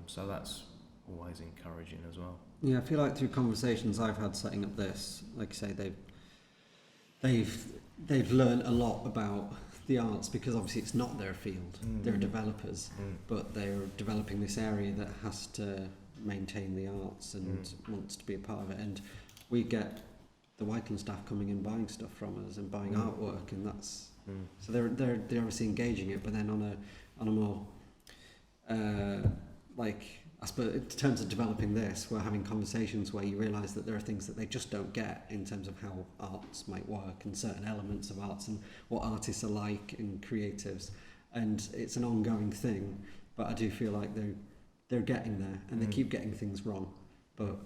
So that's always encouraging as well. Yeah, I feel like through conversations I've had setting up this, like I say, they've learned a lot about the arts, because obviously it's not their field. They're developers, but they're developing this area that has to maintain the arts and wants to be a part of it. And we get the Whiteland staff coming and buying stuff from us and buying artwork, and that's So they're obviously engaging it, but then on a more like, I suppose in terms of developing this, we're having conversations where you realise that there are things that they just don't get in terms of how arts might work and certain elements of arts and what artists are like and creatives, and it's an ongoing thing. But I do feel like they're getting there, and they keep getting things wrong. But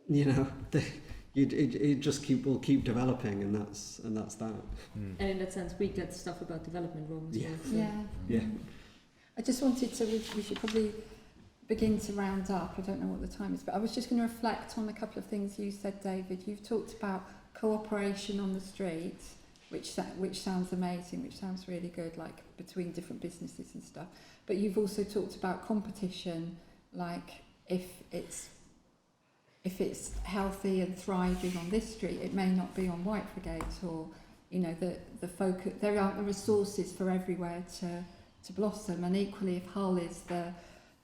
you know, it just will keep developing, and that's that. And in that sense, we get stuff about development wrong as well. So. Yeah. I just wanted to, we should probably begin to round up. I don't know what the time is, but I was just going to reflect on a couple of things you said, David. You've talked about cooperation on the street, which sounds amazing, which sounds really good, like between different businesses and stuff. But you've also talked about competition, like if it's healthy and thriving on this street, it may not be on Whitefield, or you know, the focus. There aren't the resources for everywhere to blossom. And equally, if Hull is the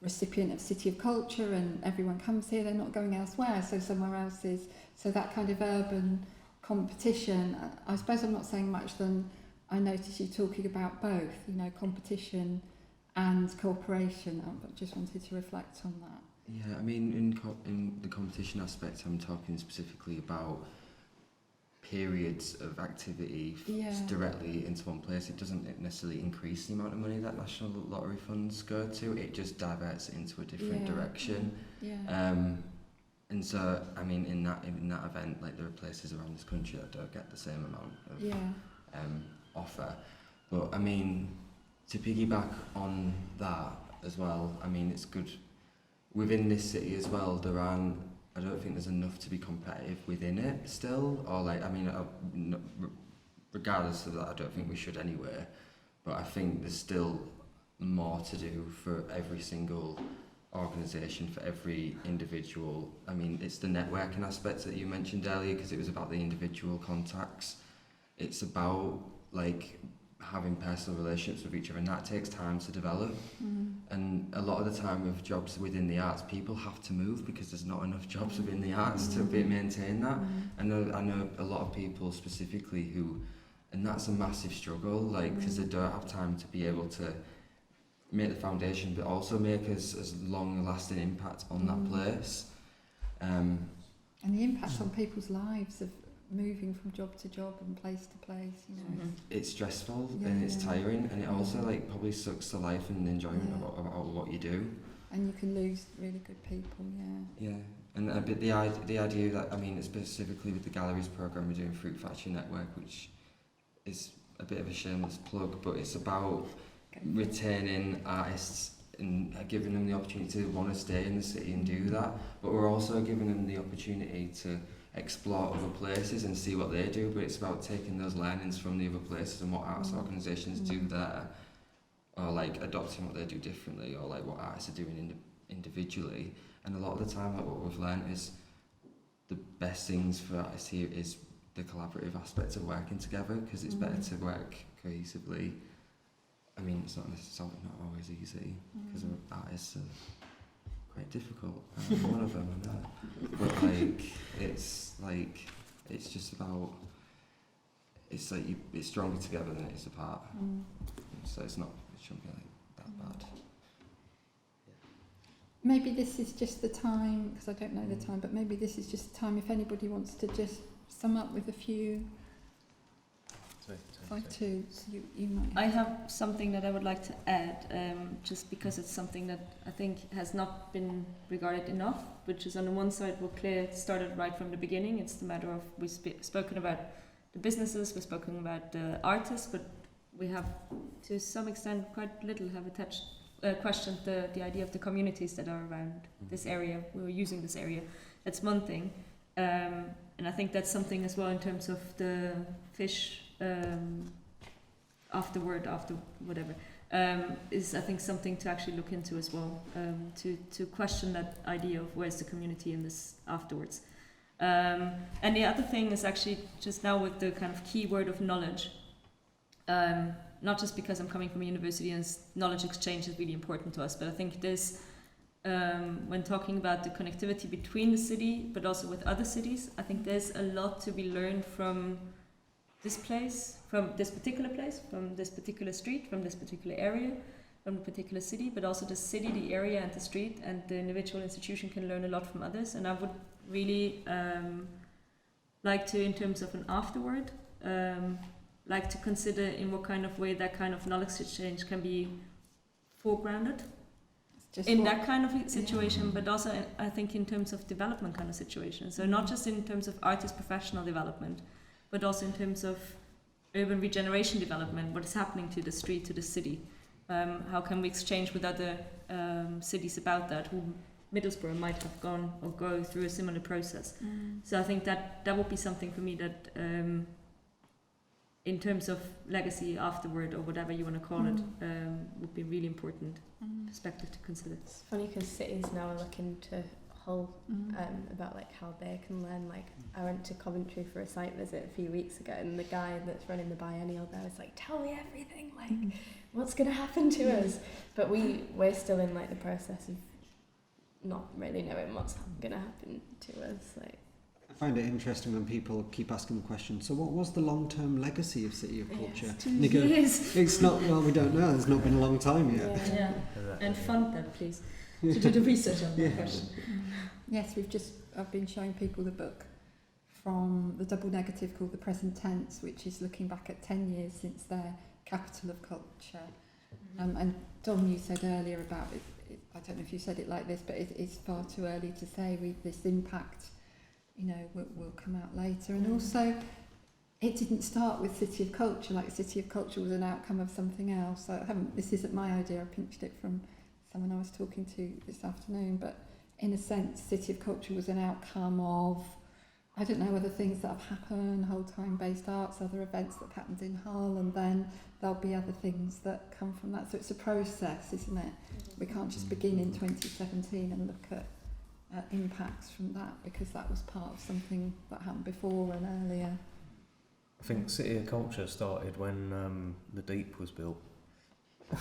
recipient of City of Culture and everyone comes here, they're not going elsewhere, so somewhere else is. So that kind of urban competition, I suppose I'm not saying much than I noticed you talking about both, you know, competition and cooperation. I just wanted to reflect on that. Yeah, I mean, in the competition aspect, I'm talking specifically about periods of activity directly into one place. It doesn't necessarily increase the amount of money that National Lottery funds go to. It just diverts it into a different direction. Yeah. And so, I mean, in that event, like, there are places around this country that don't get the same amount of offer. But I mean, to piggyback on that as well, I mean, it's good within this city as well. I don't think there's enough to be competitive within it still, or like, I mean, regardless of that, I don't think we should anyway, but I think there's still more to do for every single organisation, for every individual. I mean, it's the networking aspect that you mentioned earlier, because it was about the individual contacts. It's about like having personal relationships with each other, and that takes time to develop. And a lot of the time with jobs within the arts, people have to move because there's not enough jobs within the arts to maintain that. I know a lot of people specifically who, and that's a massive struggle, like, because they don't have time to be able to make the foundation, but also make as long a lasting impact on that place. And the impact on people's lives of moving from job to job and place to place, you know. It's stressful and it's tiring, and it also like probably sucks the life and enjoyment about what you do. And you can lose really good people, And a bit the idea that, I mean, specifically with the galleries programme, we're doing Fruit Factory Network, which is a bit of a shameless plug, but it's about retaining artists and giving them the opportunity to want to stay in the city and do that, but we're also giving them the opportunity to explore other places and see what they do. But it's about taking those learnings from the other places and what arts organisations do there, or like adopting what they do differently, or like what artists are doing individually. And a lot of the time, like, what we've learned is the best things for artists here is the collaborative aspects of working together, because it's better to work cohesively. I mean, it's not necessarily not always easy, because artists are quite difficult. One of them, I know. But it's just about, it's like it's stronger together than it is apart. So it shouldn't be like that bad. Maybe this is just the time, because I don't know the time, but maybe this is just the time if anybody wants to just sum up with a few. So you might. I have something that I would like to add, just because it's something that I think has not been regarded enough, which is on the one side what Claire started right from the beginning. It's the matter of we've spoken about the businesses, we've spoken about the artists, but we have to some extent quite little have questioned the idea of the communities that are around this area. We were using this area. That's one thing, and I think that's something as well in terms of the fish. After whatever is, I think, something to actually look into as well, to question that idea of where's the community in this afterwards. And the other thing is actually just now with the kind of key word of knowledge, not just because I'm coming from a university and knowledge exchange is really important to us, but I think this, when talking about the connectivity between the city but also with other cities, I think there's a lot to be learned from this place, from this particular place, from this particular street, from this particular area, from a particular city, but also the city, the area, and the street, and the individual institution can learn a lot from others. And I would really like to, in terms of an afterword, like to consider in what kind of way that kind of knowledge exchange can be foregrounded in that kind of situation, but also I think in terms of development kind of situation. So not just in terms of artist professional development, but also in terms of urban regeneration development, what is happening to the street, to the city. How can we exchange with other cities about that, who Middlesbrough might have gone or go through a similar process. So I think that would be something for me that in terms of legacy afterward, or whatever you want to call it, would be really important perspective to consider. It's funny because cities now are looking to Hull about like how they can learn. Like I went to Coventry for a site visit a few weeks ago, and the guy that's running the biennial there was like, "Tell me everything, like what's going to happen to us?" But we're still in like the process of not really knowing what's going to happen to us. Like, I find it interesting when people keep asking the question, so what was the long-term legacy of City of Culture? 2 years. It's not, well, we don't know, it's not been a long time yet. Yeah. And fund that, please, to do the research on that question. Yes, I've been showing people the book from the double negative called The Present Tense, which is looking back at 10 years since their capital of culture. And Dom, you said earlier about it, I don't know if you said it like this, but it's far too early to say. This impact, will come out later. And also, it didn't start with City of Culture. Like, City of Culture was an outcome of something else. This isn't my idea. I pinched it from someone I was talking to this afternoon. But in a sense, City of Culture was an outcome of, I don't know, other things that have happened, whole time-based arts, other events that have happened in Hull, and then there'll be other things that come from that. So it's a process, isn't it? We can't just begin in 2017 and look at impacts from that, because that was part of something that happened before and earlier. I think City of Culture started when the Deep was built. I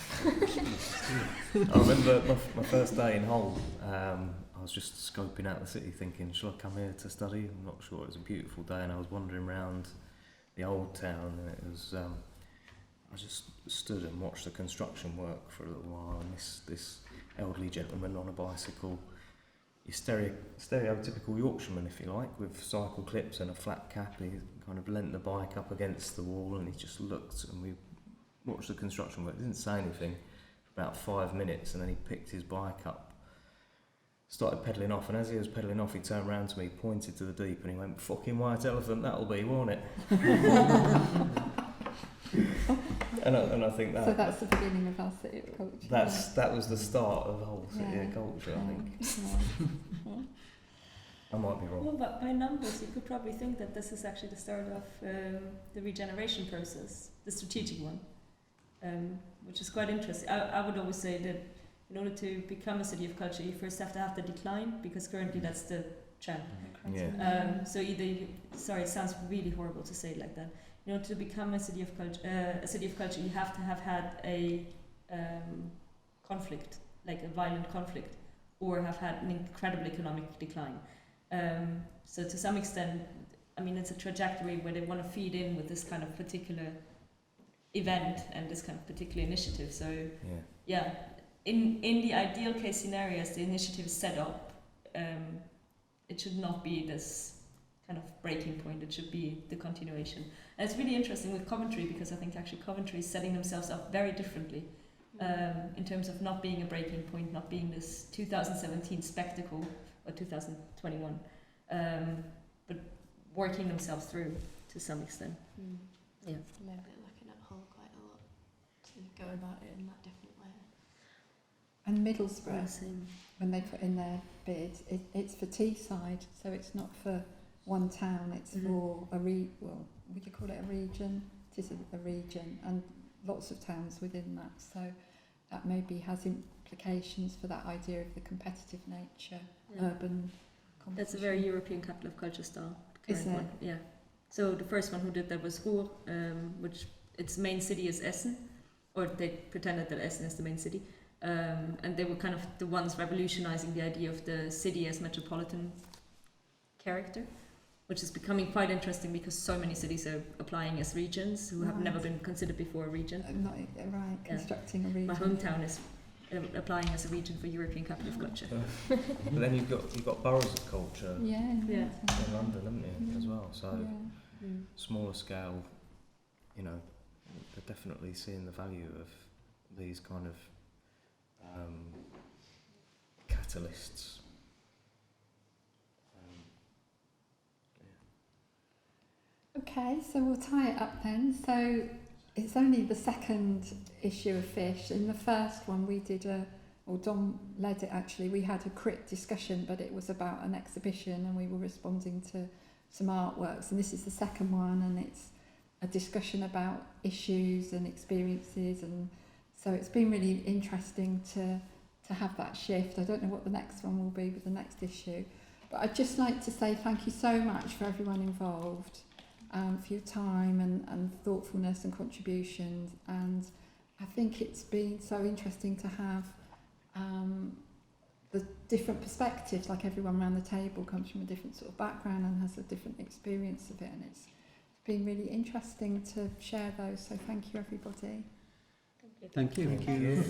remember my first day in Hull. I was just scoping out the city, thinking, shall I come here to study? I'm not sure. It was a beautiful day, and I was wandering around the old town, and it was. I just stood and watched the construction work for a little while, and this elderly gentleman on a bicycle, your stereotypical Yorkshireman, if you like, with cycle clips and a flat cap. He kind of leant the bike up against the wall, and he just looked, and we watched the construction work. He didn't say anything for about 5 minutes, and then he picked his bike up, started pedalling off, and as he was pedalling off, he turned around to me, pointed to the Deep, and he went, "Fucking white elephant, that'll be, won't it?" and I think that. So that's the beginning of our City of Culture. That was the start of the whole City of Culture, I think. I might be wrong. Well, but by numbers, you could probably think that this is actually the start of the regeneration process, the strategic one, which is quite interesting. I would always say that in order to become a City of Culture, you first have to have the decline, because currently that's the trend. Yeah. So sorry, it sounds really horrible to say it like that. In order to become a City of Culture, you have to have had a conflict, like a violent conflict, or have had an incredible economic decline. So to some extent, I mean, it's a trajectory where they want to feed in with this kind of particular event and this kind of particular initiative. So yeah, in the ideal case scenario, as the initiative is set up, it should not be this kind of breaking point. It should be the continuation. And it's really interesting with Coventry, because I think actually Coventry is setting themselves up very differently in terms of not being a breaking point, not being this 2017 spectacle or 2021, but working themselves through to some extent. Yeah. Maybe looking at Hull quite a lot to go about it in that different way. And Middlesbrough, when they put in their bid, it's for Teesside, so it's not for one town, it's for would you call it a region? It is a region, and lots of towns within that, so that maybe has implications for that idea of the competitive nature, urban competition. That's a very European capital of culture style. Is it? One. Yeah. So the first one who did that was Ruhr, which its main city is Essen, or they pretended that Essen is the main city. And they were kind of the ones revolutionizing the idea of the city as metropolitan character. which is becoming quite interesting because so many cities are applying as regions who have Right. never been considered before a region. Not right, Yeah. constructing a region. My hometown is applying as a region for European Capital of Culture. But then you've got boroughs of culture Yeah. Yeah. in London, haven't you, as well? So Yeah. smaller scale, you know, they're definitely seeing the value of these kind of catalysts. Okay, so we'll tie it up then. So it's only the second issue of Fish. In the first one we did Dom led it actually, we had a crit discussion, but it was about an exhibition and we were responding to some artworks. And this is the second one, and it's a discussion about issues and experiences, and so it's been really interesting to have that shift. I don't know what the next one will be with the next issue, but I'd just like to say thank you so much for everyone involved, for your time and thoughtfulness and contributions. And I think it's been so interesting to have the different perspectives, like everyone around the table comes from a different sort of background and has a different experience of it, and it's been really interesting to share those, so thank you everybody. Thank you. Thank you.